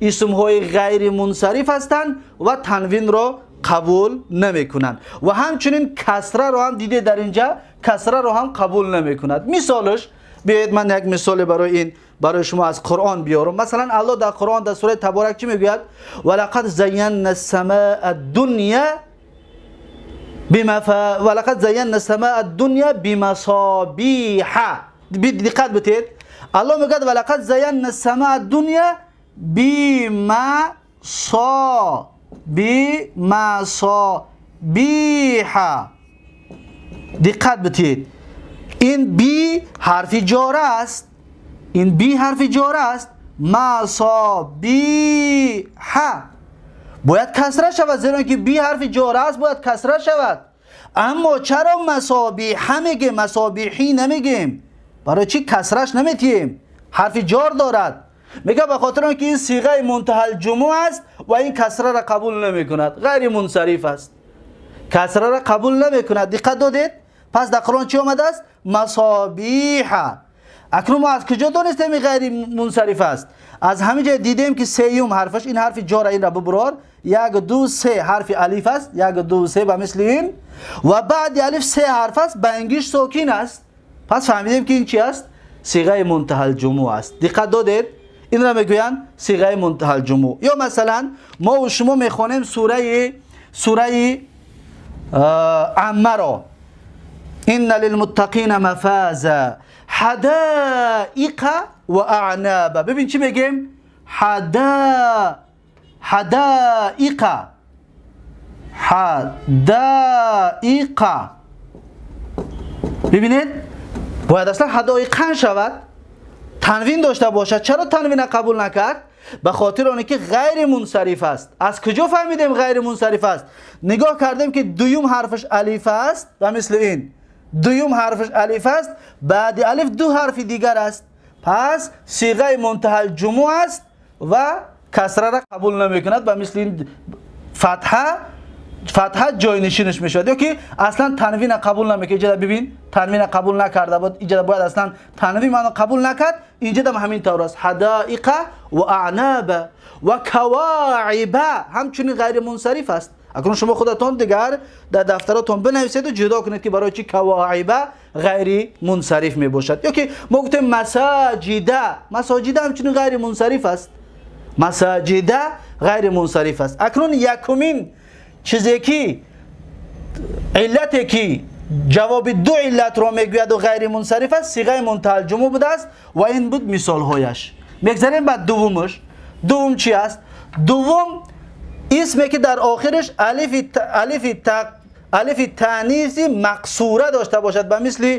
اسم های غیر منصرف هستند و تنوین را قبول نمی کنند. و همچنین کسره رو هم دیدید، در اینجا کسره رو هم قبول نمی کند. مثالش بیایید من یک مثال برای شما از قرآن بیارم. مثلا الله در قرآن در سوره تبارک چی میگوید؟ ولقد زینا السماء الدنیا بمصابیح. دقت بدید، الله میگه ولقد زینا السماء الدنیا بمصابیح. دقت بدید، این بی حرف جار است، این بی حرف جار است. مصابیح باید کسره شود، زیرا که بی حرف جار است باید کسره شود. اما چرا مصابیح میگیم، مصابیحی نمیگیم؟ برای چی کسرش نمیتیم؟ حرف جار دارد. میگه به خاطر اینکه این صیغه منتهى الجموع است و این کسره را قبول نمیکند، غیر منصرف است، کسره را قبول نمیکند. دقت دادید؟ پس در قرآن چی آمده است؟ مصابیح. اکنون ما از کجا دانستیم غیر منصرف است؟ از همین جای دیدیم که سیوم حرفش این حرف جار، این را ببرار 1 2 3 حرف الف است، 1 2 3 به مثل این، و بعد الف 3 حرف است، بینگیش ساکن است. پس فهمیدیم که این چی است؟ صیغه منتهى الجموع است. دقت دادید؟ این را میگویند صیغه منتهى الجموع. یا مثلا ما و شما میخوانیم سوره عامه را، ان للمتقین مفازا حدائق و اعنابا. ببین چی میگیم؟ حدائق. ببینید باید اصلا حدائق شود، تنوین داشته باشد. چرا تنوین قبول نکرد؟ به خاطر آنه که غیر منصرف است. از کجا فهمیدیم غیر منصرف است؟ نگاه کردیم که دوم حرفش الف است و مثل این دوم حرفش الف است، بعد الف 2 حرف دیگر است. پس صیغه منتهى الجموع است و کسره را قبول نمی کند. و مثل این فتحه فتحه جاینشینش میشد، یا که اصلا تنوین قبول نمیکنه. اینجا ببین تنوین قبول نکرده بود، اینجا باید اصلا تنوین منو قبول نکرد. اینجا هم همین طور است. حدائق و اعناب و کواعب همچنین غیر منصرف است. اگر شما خودتون دیگر در دفتراتون بنویسید و جدا کنید که برای چی کواعب غیر منصرف می باشد. یا که ما گفتیم مساجد همچنین غیر منصرف است. مساجد غیر منصرف است. اکنون یکمین چیزی که علتی که جواب دو علت را میگوید و غیر منصرف است صیغه منتهی الجموع بوده است و این بود مثال هایش. میگذاریم بعد دومش. دوم چی است؟ دوم اسمی که در آخرش الف تانیثی مقصوره داشته باشد، به مثل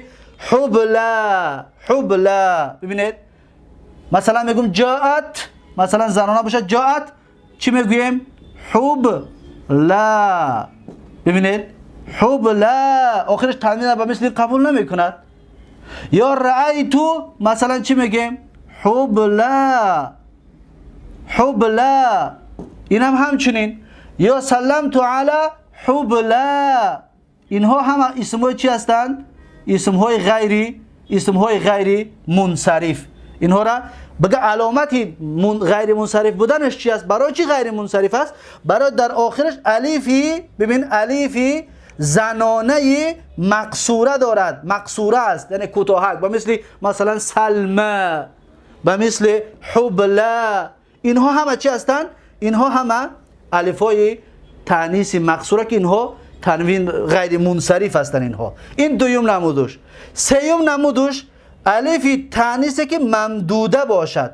حبلا. ببینید مثلا میگم جاءت، مثلا زنانه باشد جاءت چی میگوییم؟ حبلا. ببینید حبلا آخرش تنوین به مثل قبول نمی کند. یا رأیتو مثلا چی میگیم؟ حبلا. این هم همچنین. یا سلمت علی حبلا. اینها هم اسمهای چی هستند؟ اسمهای غیر منصرف. اینها را بگه علامت غیر منصرف بودنش چی است؟ برای چی غیر منصرف است؟ برای در آخرش الفی، ببین الفی زنانه مقصوره دارد. مقصوره است یعنی کوتاهک، به مثلا سلمه، به مثل حبلا. اینها همه چی هستند؟ اینها همه الفای تانیث مقصوره که اینها تنوین غیر منصرف هستند. اینها این دوم نمودش. سوم نمودش الف تانیث که ممدوده باشد.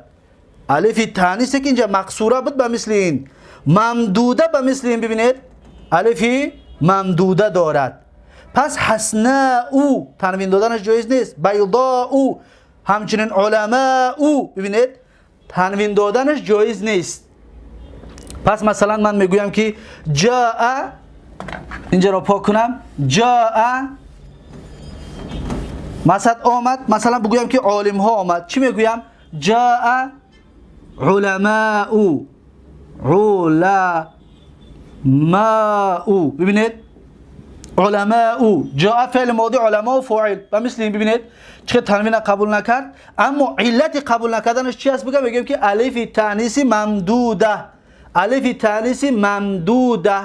الف تانیث که اینجا مقصوره بود به مثل این، ممدوده به مثل این. ببینید الف ممدوده دارد. پس حسناء تنوین دادنش جایز نیست. بیضاء همچنین علماء، ببینید تنوین دادنش جایز نیست. پس مثلا من میگویم که جاء، اینجا رو پاک کنم، جاء مثلا آمد، مثلا بگویم که عالم ها آمد، چی میگویم؟ جاء علماء. ببینید علماء، جاء فعل ماضی، علماء فاعل و مثل این. ببینید چه تنوین قبول نکرد. اما علت قبول نکردنش چی است؟ بگیم که الف تانیث ممدوده. الف تانیث ممدوده.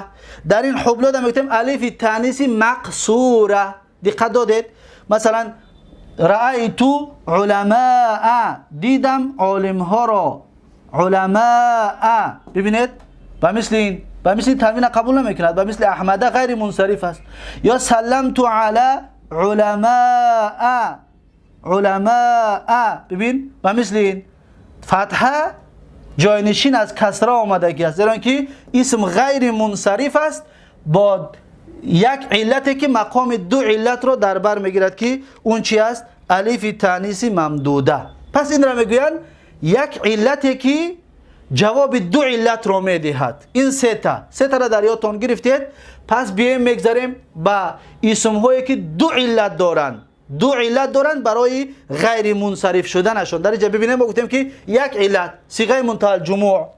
در این حبلا میگیم الف تانیث مقصوره. دقت دادید؟ مثلا رأیتو علماء، دیدم عالم ها را. علماء ببینید و مثل این، و مثل تنوین قبول نمیکند، و مثل احمد غیر منصرف است. یا سلمت علی علماء، ببین و مثل این فتحه جاینشین از کسره آمدگی است، زیرا که اسم غیر منصرف است با یک علتی که مقام دو علت رو در بر میگیرد که اون چی است؟ الف تانیث ممدوده. پس این را میگویند یک علتی که جواب دو علت رو میدهد. این سه تا را در یادتون گرفتید. پس بیایم میگذاریم با اسم هایی که دو علت دارند برای غیر منصرف شدنشون. در اینجا ببینیم ما گفتیم که یک علت صیغه منتهی الجموع،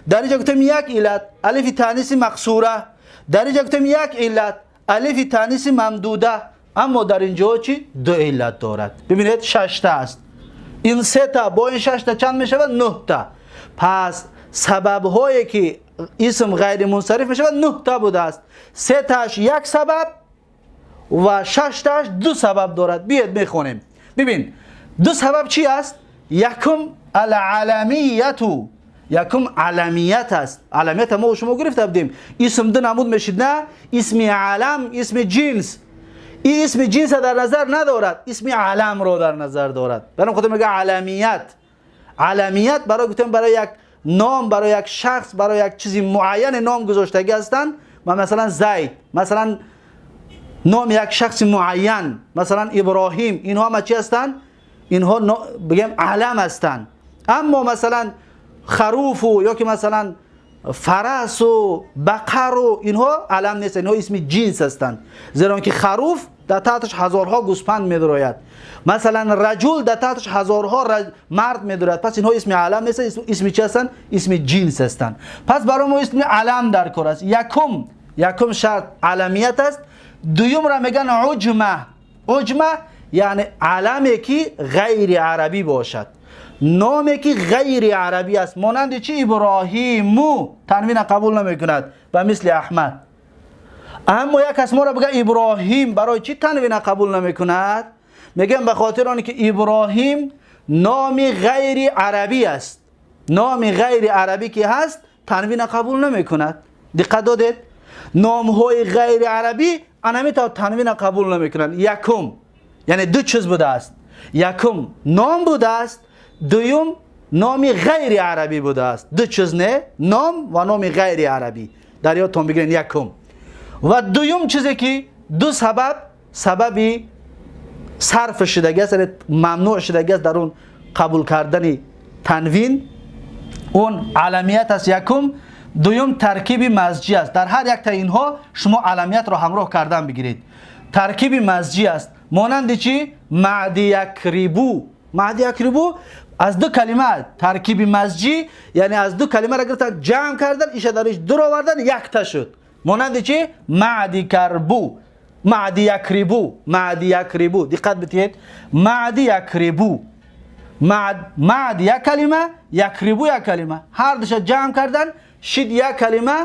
در اینجا گفتیم یک علت الف تانیث مقصوره، در اینجا گفتیم یک علت الف تانیث ممدوده. اما در اینجا چی؟ دو علت دارد. ببینید 6 تا است. این 3 تا با این 6 تا چند میشه؟ 9 تا. پس سبب هایی که اسم غیر منصرف میشه 9 تا بوده است. 3 تاش یک سبب و 6 تاش دو سبب دارد. بیاید میخونیم. ببین دو سبب چی است؟ یکم علمیت است. علمیت ما و شما گرفته بودیم. اسم دو نمود میشید، نه اسم علم، اسم جنس. این اسم جنس در نظر ندارد، اسم علم رو در نظر دارد. برای خودم میگه علمیت برای گفتم برای یک نام، برای یک شخص، برای یک چیزی معین نام گذاشتگی هستند. مثلا زید، مثلا نام یک شخص معین، مثلا ابراهیم، اینها ما چی هستند؟ اینها بگیم علم هستند. اما مثلا خروف و یا که مثلا فرس و بقر و اینها علم نیست، اینها اسم جنس هستند. زیرا که خروف در تحتش هزارها گوسفند می‌دراید، مثلا رجل در تحتش هزارها مرد می‌دراید. پس اینها اسم علم نیست، اسم چی هستند؟ اسم جنس هستند. پس برای ما اسم علم در کار است. یکم شرط علمیت است. دوم را میگن عجمه. عجمه یعنی علمی که غیر عربی باشد، نامی که غیر عربی است، مانند چی؟ ابراهیمو تنوین قبول نمیکند و مثل احمد. اما یک کس ما را بگه ابراهیم، برای چی تنوین قبول نمیکند؟ میگم به خاطر آنی که ابراهیم نامی غیر عربی است، نامی غیر عربی که هست تنوین قبول نمیکند. دقت دادید؟ نام های غیر عربی انمی تا تنوین قبول نمیکنند. یکم یعنی دو چیز بوده است، یکم نام بوده است، دوم نامی غیر عربی بوده است. دو چیز نه، نام و نام غیر عربی در یادتون بگیرین. یکم و دوم چیزی که دو سببی صرف شدگی است، ممنوع شدگی است در اون قبول کردن تنوین، اون علمیت است. یکم. دوم ترکیب مزجی است. در هر یک تا اینها شما علمیت را همراه کردن بگیرید. ترکیب مزجی است، مانند چی؟ معدی یکریبو. معدی یکریبو از دو کلمه ترکیب مزجی، یعنی از دو کلمه را گرفتن جمع کردن، ایش درش دو را آوردن یک تا شد. مانند چی؟ معدی کربو، معدی یکریبو، معدی یکریبو. دقت بتید، معدی یکریبو، معد یک کلمه، یکریبو یک کلمه، هر دوش جمع کردن شد یک کلمه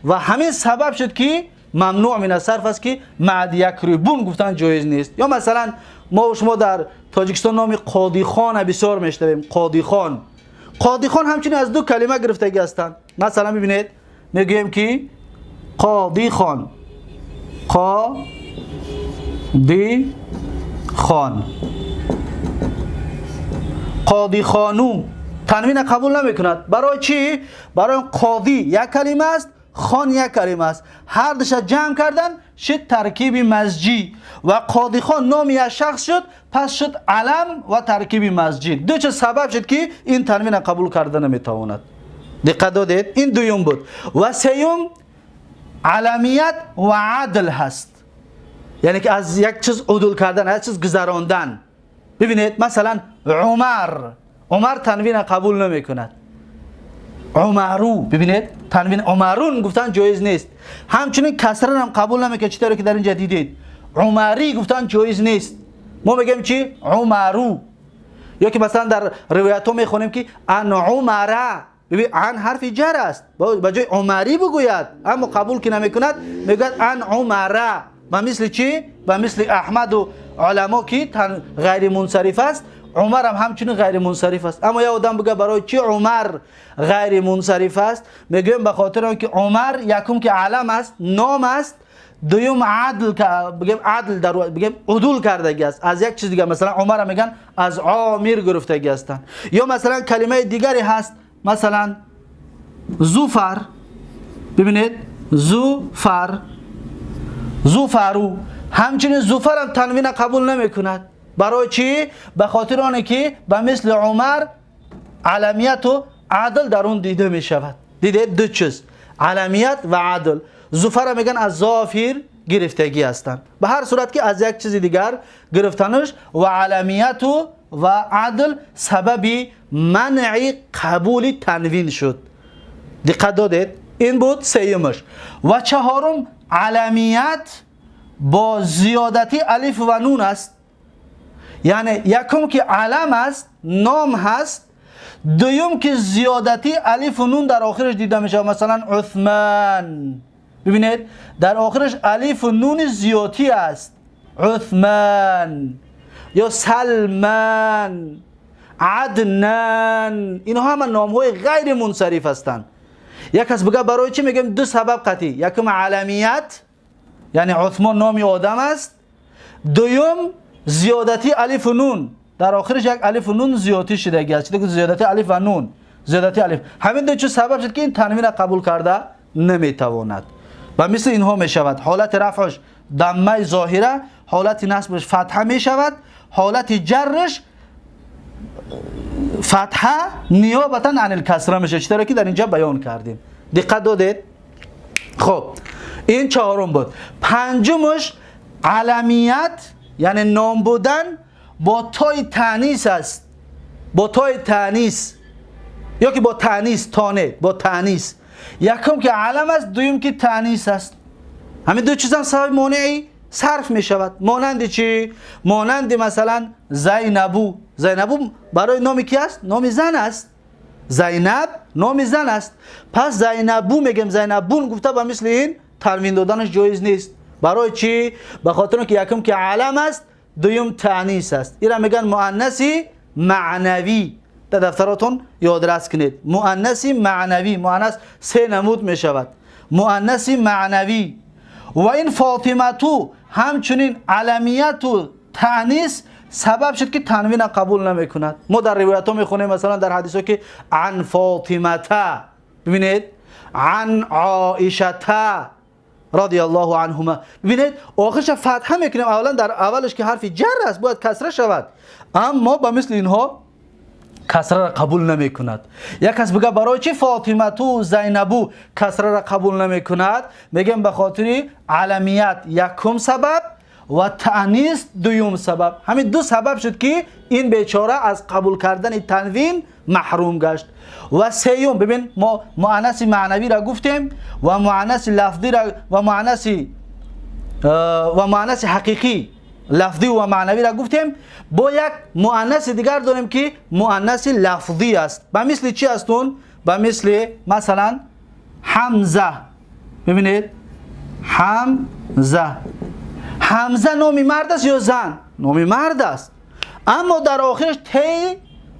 و همین سبب شد که ممنوع من الصرف است که معد یکریبون گفتن جایز نیست. یا مثلا ما و شما در تاجیکستان نام قاضی خان بسیار میشنویم. قاضی خان، قاضی خان همچنین از دو کلمه گرفتگی هستند. مثلا ببینید میگیم که قاضی خان، قاضی خان، قاضی خانو تنوین قبول نمیکند. برای چی؟ برای قاضی یک کلمه است، خان یک کلمه است، هر دوش جمع کردن شد ترکیب مزجی و قاضی خان نام یک شخص شد، پس شد علم و ترکیب مزجی. دو چه سبب شد که این تنوین قبول کرده نمیتواند. دقت دادید؟ این دوم بود. و سوم علمیت و عدل هست، یعنی که از یک چیز عدول کردن، از یک چیز گذراندن. ببینید مثلا عمر تنوین قبول نمی کند. عمرو، ببینید تنوین عمرون گفتن جایز نیست. همچنین کسرن هم قبول نمی کنند، چطوری که در اینجا دیدید. عمری گفتن جایز نیست. ما میگیم چی؟ عمرو. یا که مثلا در روایت ها میخونیم که ان عمره، ببین ان حرف جر است، با جای عمری بگوید، اما قبول که نمی کند میگوید ان عمره. و مثل چی؟ و مثل احمد و علما که غیر منصرف است، عمر هم همچنین غیر منصرف است. اما یه آدم بگه برای چی عمر غیر منصرف است؟ میگیم به خاطر اینکه عمر یکم که علم است، نام است، دوم عدل، بگیم عدل در بگیم عدول کردگی است از یک چیز دیگه. مثلا عمر میگن از عامر گرفتگی هستند. یا مثلا کلمه دیگری هست، مثلا زوفر، ببینید زوفر، زوفرو، همچنین زوفر هم تنوین قبول نمی کند. برای چی؟ به خاطر آنه که به مثل عمر علمیت و عدل در اون دیده می شود. دیده دو چیز، علمیت و عدل. زوفر میگن از ظافر گرفتگی هستند. به هر صورت که از یک چیز دیگر گرفتنش و علمیت و عدل سبب منع قبول تنوین شد. دقت دادید؟ این بود سیمش. و چهارم علمیت با زیادتی الف و نون است. یعنی یکم که علم است، نام هست، دوم که زیادتی الف و نون در آخرش دیده میشه. مثلا عثمان، ببینید در آخرش الف و نون زیادتی است. عثمان یا سلمان، عدنان، اینها همه نام های غیر منصرف هستند. یک کس بگه برای چی؟ میگم دو سبب قطعی. یکم علمیت، یعنی عثمان نامی آدم است، دوم زیادتی الف و نون، در آخرش یک الف و نون زیادتی شدگی است. چیزی که زیادتی الف و نون، زیادتی الف، همین دو چیز سبب شد که این تنوین قبول کرده نمیتواند. و مثل اینها میشود. حالت رفعش ضمه ظاهره، حالت نصبش فتحه میشود، حالت جرش فتحه نیابتا عن الکسره میشه، چطوری که در اینجا بیان کردیم. دقت دادید؟ خب این چهارم بود. پنجمش علمیت یعنی نام بودن با تای تانیث است. با تای تانیث یا که با تانیث، تانه با تانیث. یکم که علم است، دویم که تانیث است. همین دو چیز هم سبب مانعی صرف می شود. مانند چی؟ مانند مثلا زینبو. زینبو برای نام کی است؟ نام زن است. زینب نام زن است. پس زینبو میگم، زینبون گفته با مثل این تنوین دادنش جایز نیست. برای چی؟ به خاطر که یکم که علم است، دوم تانیث است. اینا میگن مؤنثی معنوی. در دفتراتون یادداشت کنید. مؤنثی معنوی. مؤنث سه نمود می شود. مؤنثی معنوی. و این فاطمه تو همچنین علمیت و تانیث سبب شد که تنوین قبول نمیکند. ما در روایت ها میخونیم مثلا در حدیث ها که عن فاطمه، ببینید، عن عائشه رضی الله عنهما. ببینید آخرش فتحه میکنیم. اولا در اولش که حرف جر است باید کسره شود، اما با مثل اینها کسره را قبول نمی کند. یک کس بگه برای چی فاطمه تو زینبو کسره را قبول نمی کند؟ میگم به خاطر علمیت یکم سبب و تانیث دوم سبب. همین دو سبب شد که این بیچاره از قبول کردن تنوین محروم گشت. و سیوم ببین، ما مؤنث معنوی را گفتیم و مؤنث لفظی را و مؤنث حقیقی لفظی و معنوی را گفتیم. با یک مؤنث دیگر داریم که مؤنث لفظی است. به مثل چی هستون؟ به مثل مثلا حمزه. ببینید حمزه. حمزه نام مرد است یا زن؟ نام مرد است، اما در آخرش تی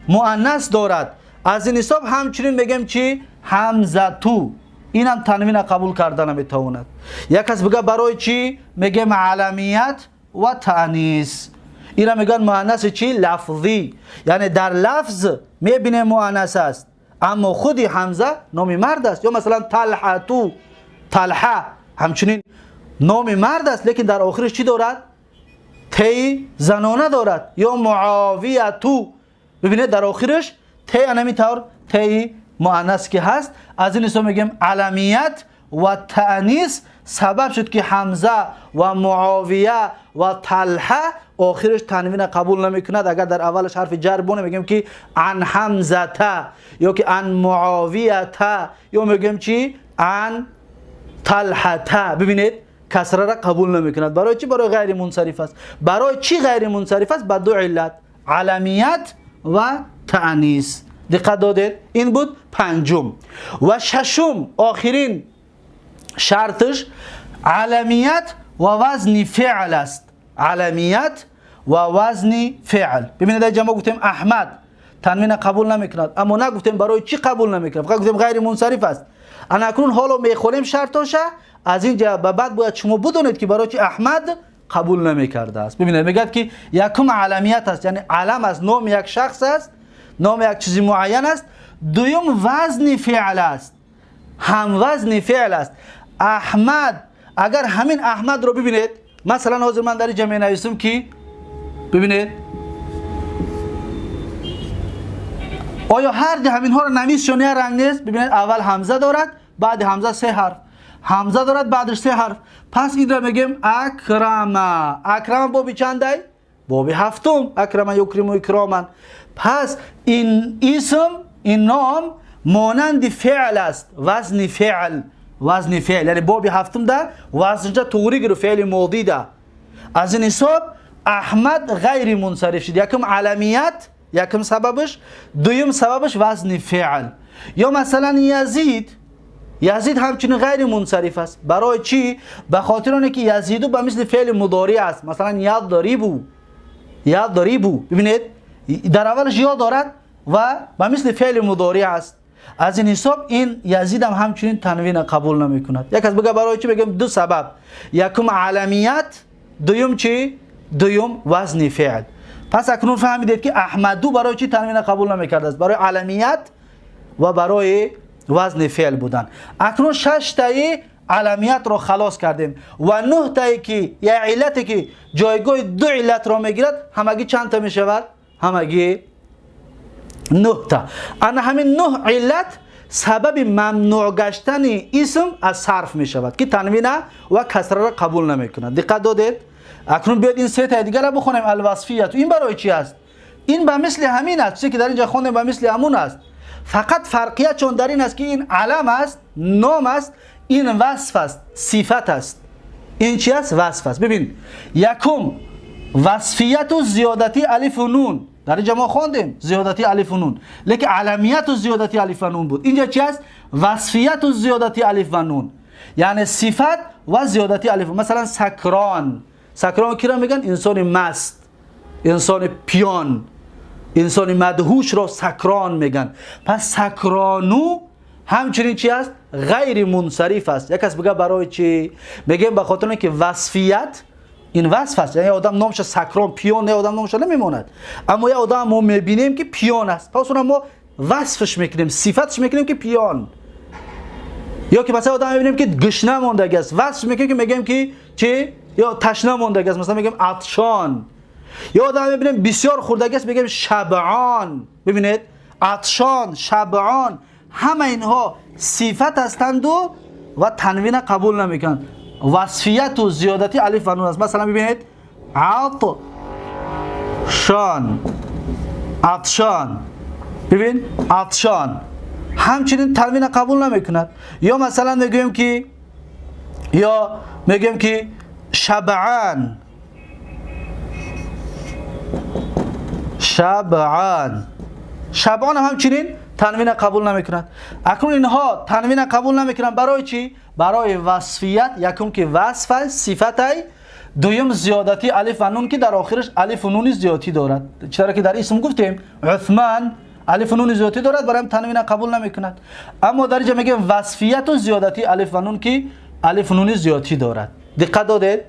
مؤنث دارد. از این حساب همچنین میگم چی؟ حمزه تو. اینم تنوین قبول کردن نمیتواند. یک کس بگه برای چی؟ میگم علمیت و تانیث. اینا میگن مؤنث چی؟ لفظی. یعنی در لفظ میبینه مؤنث است، اما خودی حمزه نام مرد است. یا مثلا طلحه تو، طلحه همچنین نام مرد است، لیکن در آخرش چی دارد؟ تی زنانه دارد. یا معاویه تو، ببینید در آخرش تی انمیطور تی مؤنث که هست. از این حساب میگم علمیت و تانیث سبب شد که حمزه و معاویه و طلحه آخرش تنوین قبول نمیکند. اگر در اولش حرف جر بونه میگم که عن حمزه تا، یا که عن معاویه تا، یا میگم چی؟ عن طلحه تا. ببینید کسره را قبول نمیکند. برای چی؟ برای غیر منصرف است. برای چی غیر منصرف است؟ به دو علت، علمیت و تانیث. دقت دادید؟ این بود پنجم. و ششم آخرین شرطش علمیت و وزن فعل است. علمیت و وزن فعل. ببینید در جمع گفتیم احمد تنوین قبول نمیکند، اما نگفتیم برای چی قبول نمیکند، فقط گفتیم غیر منصرف است. انا اکنون حالا میخوریم شرطاشه. از اینجا به بعد باید شما بدونید که برای چی احمد قبول نمیکرده است. ببینید میگه که یکم علمیت است، یعنی علم است، نام یک شخص است، نام یک چیز معین است. دوم وزن فعل است، هم وزن فعل است. احمد، اگر همین احمد رو ببینید، مثلا حاضر من در جمع نویسم که ببینید آیا هر جا همین ها رو نویس شونه رنگ نیست؟ ببینید اول حمزه دارد، بعد حمزه سه حرف، حمزه دارد بعدش سه حرف. پس این را میگیم اکرم. اکرم بابی چنده؟ بابی هفتم. اکرم یکرم و اکراما. پس این اسم، این نام مانند فعل است، وزن فعل. وزن فعل یعنی بابی هفتم ده وزنجا توری گرو فعل ماضی ده. از این حساب احمد غیر منصرف شد. یکم علمیت، یکم سببش، دویم سببش وزن فعل. یا مثلا یزید، یزید همچنین غیر منصرف است. برای چی؟ به خاطر اینه که یزیدو به مثل فعل مضارع است. مثلا یاد داریبو، یاد داریبو، ببینید در اولش یا دارد و به مثل فعل مضارع است. از این حساب این یزید هم همچنین تنوین قبول نمی کند. یک از بگه برای چی؟ بگم دو سبب، یکم علمیت، دویم چی؟ دویم وزن فعل. پس اکنون فهمیدید که احمدو برای چی تنوین قبول نمی کرده است؟ برای علمیت و برای وزن فعل بودن. اکنون 6 تایی علمیت رو خلاص کردیم و 9 تایی که یا علتی که جایگاه دو علت رو میگیرد، همگی چند تا می شود؟ همگی 9 تا. انا همین 9 علت سبب ممنوع گشتن اسم از صرف می شود که تنوین و کسره را قبول نمی کند. دقت دادید؟ اکنون بیاید این 3 تا دیگر را بخونیم. الوصفیت. این برای چی است؟ این به مثل همین است، چیزی که در اینجا خوندیم به مثل همون است. فقط فرقیت چون در این است که این علم است، نام است، این وصف است، صفت است. این چی است؟ وصف است. ببین یکم وصفیت و زیادتی الف و نون در اینجا ما خوندیم زیادتی الف و نون، لیکن علمیت و زیادتی الف و نون بود. اینجا چی است؟ وصفیت و زیادتی الف و نون، یعنی صفت و زیادتی الف. مثلا سکران، سکران کی را میگن؟ انسان مست، انسان پیان، انسان مدهوش را سکران میگن. پس سکرانو همچنین چی است؟ غیر منصرف است. یک کس بگه برای چی؟ میگیم به خاطر اینکه وصفیت این وصف است، یعنی آدم نامش سکران پیان نه، آدم نامش نمیماند، اما یه آدم ما میبینیم که پیان است، پس اون ما وصفش میکنیم، صفتش میکنیم که پیان. یا که مثلا آدم میبینیم که گشنه ماندگی است، وصف میکنیم که میگیم که چی؟ یا تشنه ماندگی است، مثلا میگیم عطشان. یا آدم میبینیم بسیار خوردگی است، میگیم شبعان. ببینید عطشان، شبعان، همه اینها صفت هستند و تنوین قبول نمیکنن. وصفیت و زیادتی الف و نون است. مثلا ببینید عطشان، عطشان، ببین عطشان همچنین تنوین قبول نمیکند. یا مثلا میگیم که شبعان، شبعان، شبعان همچنین تنوین قبول نمیکنند. اکنون اینها تنوین قبول نمیکنند برای چی؟ برای وصفیت، یکم که وصف است، صفت است، دویم زیادتی الف و نون که در آخرش الف و نون زیادتی دارد. چرا که در اسم گفتیم عثمان الف و نون زیادتی دارد، برای تنوین قبول نمیکند. اما در اینجا میگه وصفیت و زیادتی الف و نون که الف و نون زیادتی دارد. دقت دادید؟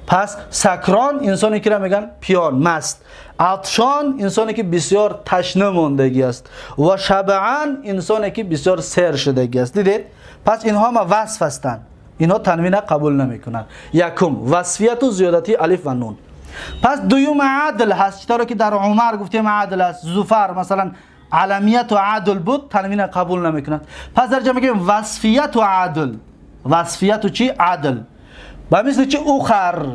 پس سکران انسانی که را میگن پیان، مست. عطشان انسانی که بسیار تشنه ماندگی است و شبعان انسانی که بسیار سیر شدگی است. دیدید؟ پس اینها ما وصف هستند، اینها تنوین قبول نمیکنند. یکم وصفیت و زیادتی الف و نون. پس دوم عدل هست، چطور که در عمر گفتیم عدل است، زفر مثلا علمیت و عدل بود، تنوین قبول نمیکنند. پس در جا میگیم وصفیت و عدل. وصفیت و چی؟ عدل. و مثل چی؟ اوخر.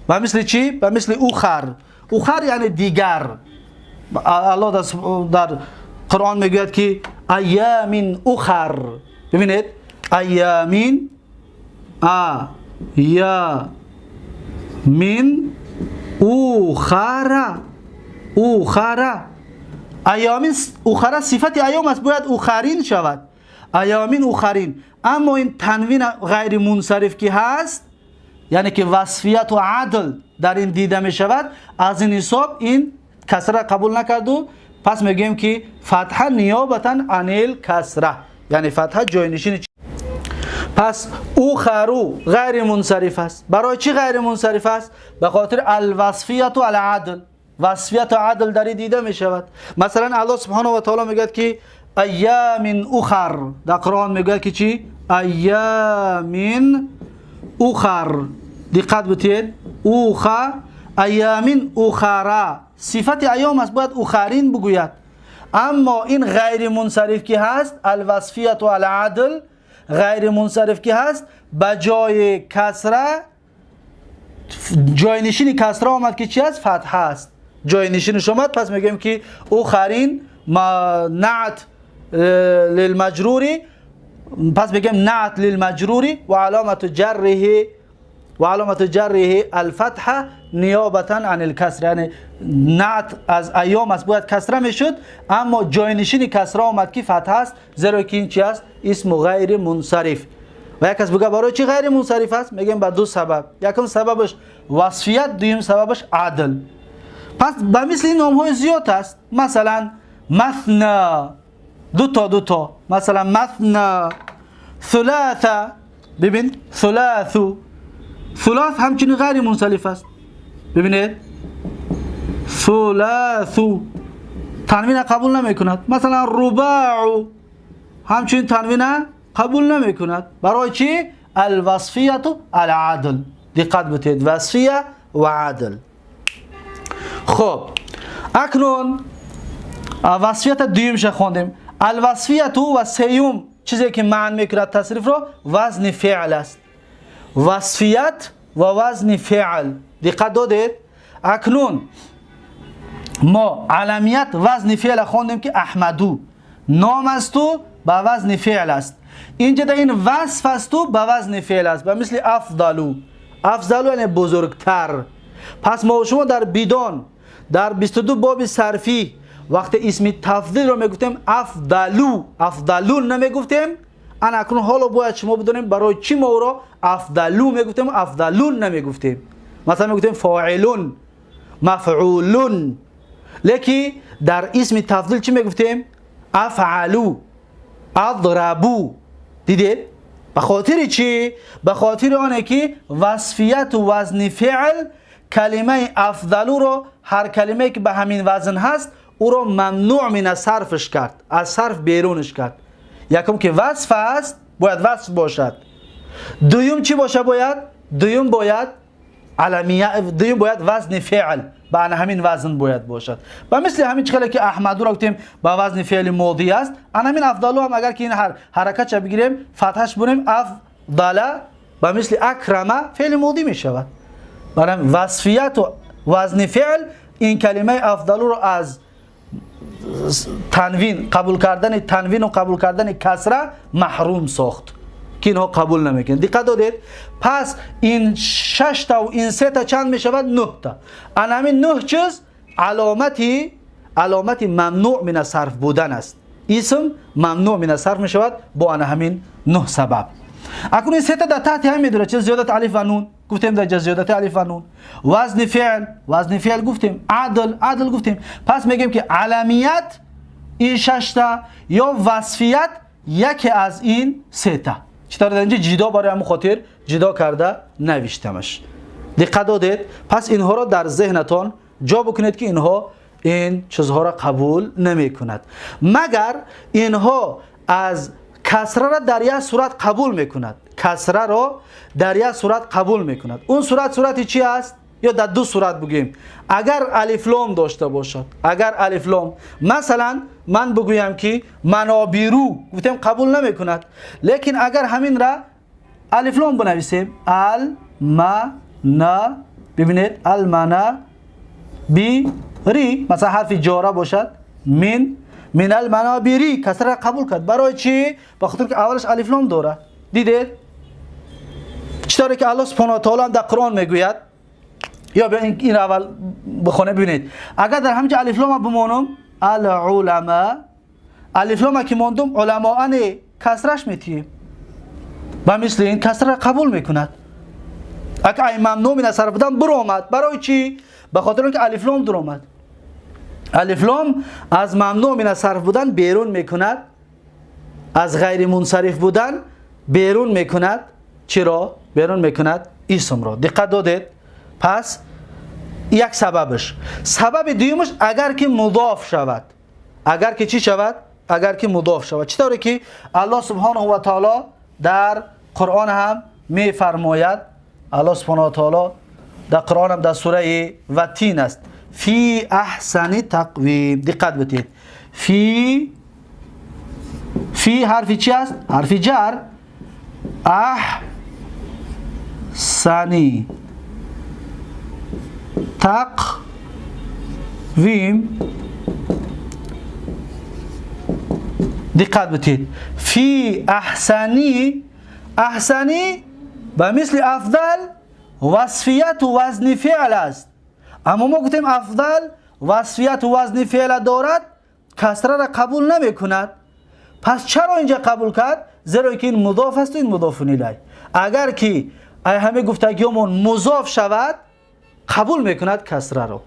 و مثل چی؟ و مثل اوخر. اوخر یعنی دیگر. الله در قرآن میگوید که ایامین اوخر. ببینید ایامین اوخر. اوخر ایامین اوخر صفت ایام است، باید اوخرین شود. ایامین اوخرین. اما این تنوین غیر منصرف که هست، یعنی که وصفیت و عدل در این دیده می شود، از این حساب این کسره قبول نکرد و پس میگیم که فتحه نیابتا عن الکسره، یعنی فتحه جاینشین. پس اوخرو غیر منصرف است. برای چی غیر منصرف است؟ به خاطر الوصفیت و العدل. وصفیت و عدل در دیده می شود. مثلا الله سبحانه و تعالی میگه که ایام اخر، در قرآن میگه که چی؟ ایام اخر. دقت بتید اوخا ایام اخرى صفت ایام است، باید اخرین بگوید. اما این غیر منصرف که هست، الوصفیت و العدل غیر منصرف که هست، به جای کسره جاینشین کسره آمد که چی است؟ فتحه است. جاینشینش آمد، پس میگیم که اخرین نعت للمجروری، پس بگیم نعت للمجروری و علامت جره الفتحه نیابتا عن الکسر، یعنی نعت از ایام است، باید کسره میشد، اما جاینشین کسره آمد که فتحه است، زیرا که این چی است؟ اسم غیر منصرف. و یک کس بگه برای چی غیر منصرف است؟ میگیم به دو سبب. یکم سببش وصفیت، دویم سببش عدل. پس به مثل این نام های زیاد است. مثلا مثنا، دو تا، مثلا مثنا، ثلاثه. ببین ثلاث همچنین غیر منصرف است. ببینید ثلاث تنوین قبول نمی کند. مثلا رباع همچنین تنوین قبول نمی کند. برای چی؟ الوصفیت و العدل. دقت بتید، وصفیه و عدل. خب اکنون وصفیت دویمش خوندیم. الوصفیت و سیوم چیزی که معنی میکند تصریف رو وزن فعل است. وصفیت و وزن فعل. دقت دادید؟ اکنون ما علمیت وزن فعل خوندیم که احمدو نام است و به وزن فعل است. اینجا در این وصف است و به وزن فعل است. به مثل افضلو. افضل یعنی بزرگتر. پس ما شما در بیدان در 22 باب صرفی وقت اسم تفضیل رو میگفتیم افضلو، افضلون نمیگفتیم. انا اکنون حالا باید شما بدونیم برای چی ما او را افضلو میگفتیم افضلون نمیگفتیم. مثلا میگفتیم فاعلون، مفعولون. لیکن در اسم تفضیل چی میگفتیم؟ افعلو، اضربو. دیدید؟ به خاطر چی؟ به خاطر آنه که وصفیت و وزن فعل کلمه افضلو رو، هر کلمه که به همین وزن هست او رو ممنوع من صرفش کرد، از صرف بیرونش کرد. یکم که وصف است باید وصف باشد. دویم چی باشه باید؟ دویم باید علمیه، دویم باید وزن فعل به همین وزن باید باشد. و مثل همین چقدر که احمدو را گفتیم با وزن فعل ماضی است، همین افضلو هم اگر که این حرکت چه بگیریم فتحش بریم افضل و مثل اکرمه فعل ماضی می شود. برای وصفیت و وزن فعل این کلمه افضلو رو از تنوین قبول کردن تنوین و قبول کردن کسره محروم ساخت که اینها قبول نمیکنن. دقت دادید؟ پس این 6 تا و این 3 تا چند می شود؟ 9 تا. همین 9 چیز علامت ممنوع من صرف بودن است. اسم ممنوع من صرف می شود با همین 9 سبب. اکنون این 3 تا در تحت هم میدونه چه زیادت الف و نون گفتیم، در زیادت الف و نون. وزن فعل گفتیم، عدل گفتیم. پس میگیم که علمیت این 6 تا یا وصفیت یکی از این 3 تا. چطور در اینجا جدا برای همون خاطر جدا کرده نوشتمش. دقت دادید؟ پس اینها را در ذهنتان جا بکنید که اینها این چیزها را قبول نمی کند، مگر اینها از کسره را در یک صورت قبول میکند. کسره را در یک صورت قبول میکند. اون صورتی چی است؟ یا در 2 صورت بگیم. اگر الف لام داشته باشد، اگر الف لام، مثلا من بگویم که منابیرو گفتم قبول نمیکند. لیکن اگر همین را الف لام بنویسیم المنا، ببینید المنا بیری، مثلا حرف جاره باشد من المنابری، کسره را قبول کرد. برای چی؟ بخاطر که اولش الف لام داره. دیدید چطوری که الله سبحانه و تعالی در قرآن میگوید؟ یا این اول بخونه ببینید. اگر در همینجا الف لام بمانم العلماء، الف لام که ماندم علماء کسرش میتیم و مثل این کسره را قبول میکند. اگر این ممنوع من صرف بودن برآمد. برای چی؟ به خاطر اینکه الف لام در آمد. الف لام از ممنوع من صرف بودن بیرون میکند، از غیر منصرف بودن بیرون میکند. چرا بیرون میکند؟ اسم را. دقت دادید؟ پس یک سببش. سبب دیومش اگر که مضاف شود. اگر که چی شود؟ اگر که مضاف شود. چطوری که الله سبحانه و تعالی در قرآن هم میفرماید، الله سبحانه و تعالی در قرآن هم در سوره و تین است، فی احسن تقویم. دقت بدید. فی حرفی چی است؟ حرف جر. احسنی تقویم. دقت بدید. فی احسنی به مثل افضل وصفیت و وزن فعل است. اما ما گفتیم افضل وصفیت و وزن فعل دارد، کسره را قبول نمی کند. پس چرا اینجا قبول کرد؟ زیرا که این مضاف است و این مضاف الیه. اگر که همه گفتگیمون مضاف شود قبول میکند کسره رو.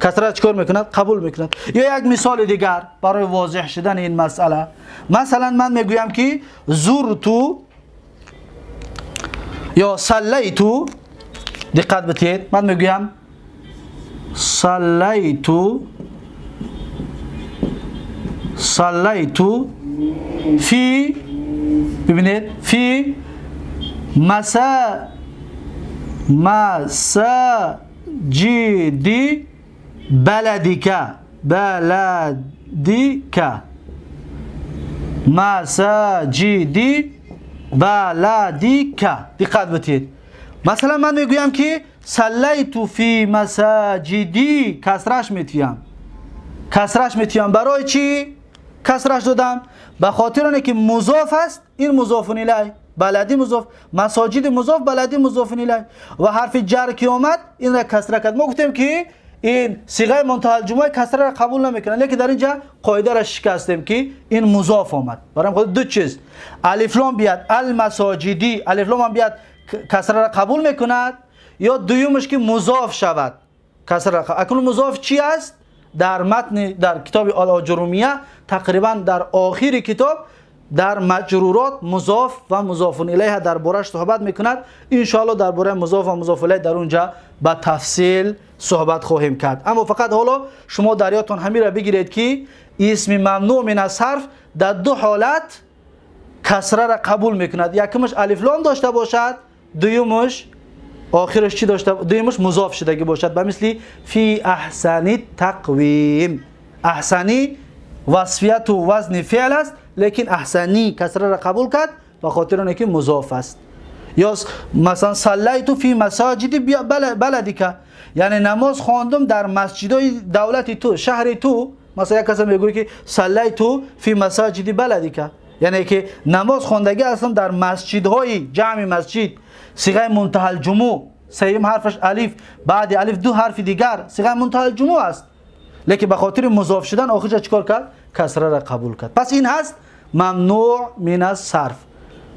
کسره را چکار میکند؟ قبول میکند. یا یک مثال دیگر برای واضح شدن این مسئله، مثلا من میگویم که زرتو یا صلیتو. دقت بدید. من میگویم صلیتو فی، ببینید، فی مساجد بلدک. مساجد بلدک. دقت بدید. مثلا من میگویم که صلیت فی مساجدی، کسرش میتیم. برای چی کسرش دادم؟ به خاطر اینه که مضاف است، این مضاف الیه بلدی مضاف، مساجد مضاف، بلدی مضاف الیه. و حرف جر که اومد این را کسره کرد. ما گفتیم که این صیغه منتهی الجموع کسره را قبول نمیکنه، لیکن در اینجا قاعده را شکستیم که این مضاف اومد. برام خود دو چیز، الف لام بیاد المساجدی، الف لام هم بیاد کسره را قبول میکند، یا دویمش که مضاف شود کسره را قبول. اکنون مضاف چی است؟ در متن در کتاب الاجرومیه تقریبا در آخر کتاب در مجرورات مضاف و مضاف الیه دربارش صحبت میکند. ان شاء الله درباره مضاف و مضاف الیه در اونجا به تفصیل صحبت خواهیم کرد. اما فقط حالا شما در یادتون همین را بگیرید که اسم ممنوع من الصرف در دو حالت کسره را قبول میکند. یکمش الف لام داشته باشد، دومش آخرش چی داشته، دومش مضاف شدگی باشد، به مثل فی احسن تقویم. احسنی وصفیت و وزن فعل است، لیکن احسنی کسره را قبول کرد به خاطر اینکه مضاف است. یا مثلا صلیت فی مساجد بلدک، یعنی نماز خواندم در مسجدهای دولت تو، شهر تو. مثلا یک کسی میگه که صلیت فی مساجد بلدک، یعنی که نماز خواندگی هستم در مسجدهای جمع مسجد. صیغه منتهی الجموع سوم حرفش الف، بعد الف دو حرف دیگر، صیغه منتهی الجموع است، لیکن به خاطر مضاف شدن آخرش چیکار کرد؟ کسره را قبول کرد. پس این هست ممنوع من الصرف.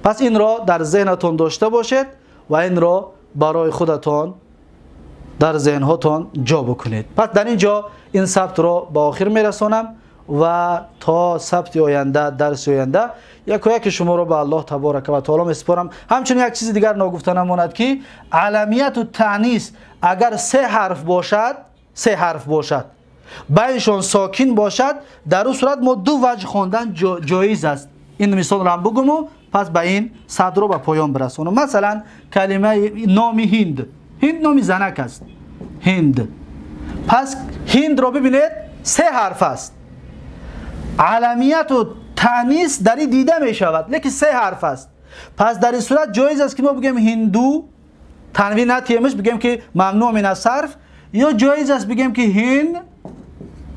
پس این را در ذهنتون داشته باشید و این را برای خودتون در ذهنهاتون جا بکنید. پس در اینجا این سبت را به آخر میرسانم و تا سبت آینده، درس آینده، یک شما را به الله تبارک و تعالی میسپارم. همچنین یک چیز دیگر نگفته نماند که علمیت و تانیث اگر سه حرف باشد بینشان ساکن باشد، در اون صورت ما دو وجه خواندن جایز است. این مثال را هم بگم و پس به این صدر رو به پایان برسونم. مثلا کلمه نام هند، هند نام زنک است، هند. پس هند را ببینید سه حرف است، علمیت و تانیث در این دیده می شود، لیکن سه حرف است. پس در این صورت جایز است که ما بگیم هندو، تنوین نتیمش بگیم که ممنوع من الصرف، یا جایز است بگیم که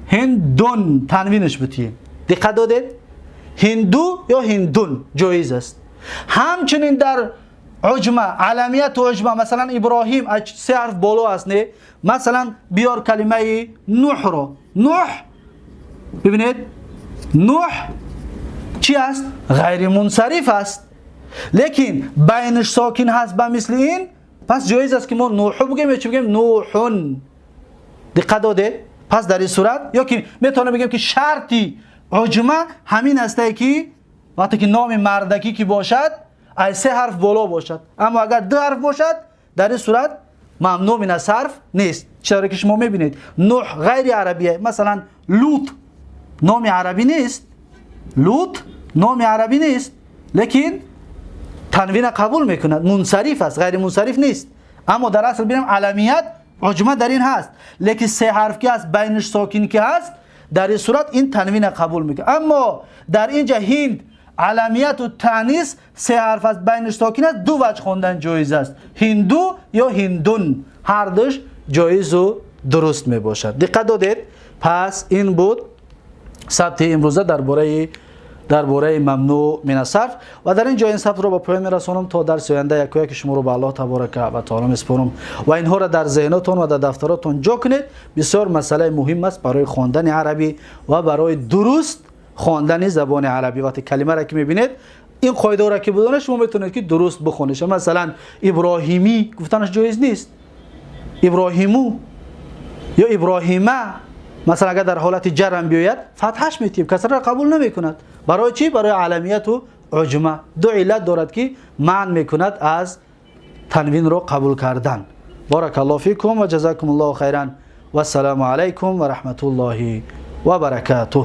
هندون تنوینش بتیم. دقت دادید؟ هندو یا هندون جایز است. همچنین در عجمه، علمیت و عجمه، مثلا ابراهیم سه حرف بالا است نه. مثلا بیار کلمه نوح رو، نوح ببینید نوح چی است؟ غیر منصرف است، لیکن بینش ساکن هست به مثل این. پس جایز است که ما نوح بگیم یا چی بگیم؟ نوحون. دقت دادید؟ پس در این صورت یا که میتونه بگیم که شرطی عجمه همین است که وقتی که نام مردکی که باشد از سه حرف بالا باشد، اما اگر دو حرف باشد در این صورت ممنوع من الصرف نیست. چرا که شما میبینید نوح غیر عربیه، مثلا لوط نام عربی نیست، لوط نام عربی نیست، لیکن تنوین قبول میکند، منصرف است، غیر منصرف نیست. اما در اصل ببینیم علمیت عجمه در این هست، لیکن سه حرف که هست بینش ساکن که هست، در این صورت این تنوین قبول میکنه. اما در اینجا هند علمیت و تانیث سه حرف است بینش ساکن است، دو وجه خواندن جایز است، هندو یا هندون، هر دوش جایز و درست می باشد. دقت دادید؟ پس این بود سبت امروزه درباره ممنوع من الصرف و در اینجا این سبت رو به پایان میرسونم تا درس آینده یک شما رو به الله تبارک و تعالی میسپارم و اینها را در ذهنتون و در دفتراتون جا کنید. بسیار مسئله مهم است برای خواندن عربی و برای درست خواندن زبان عربی. وقتی کلمه را که میبینید این قاعده را که بدونید شما میتونید که درست بخونید. مثلا ابراهیمی گفتنش جایز نیست، ابراهیمو یا ابراهیمه، مثلا اگر در حالت جرم بیاید فتحش میتیم، کسره را قبول نمیکند. برای چی؟ برای علمیت و عجمه. دو علت دارد که منع میکند از تنوین رو قبول کردن. بارک الله فیکم و جزاکم الله خیرا و السلام علیکم و رحمت الله و برکاته.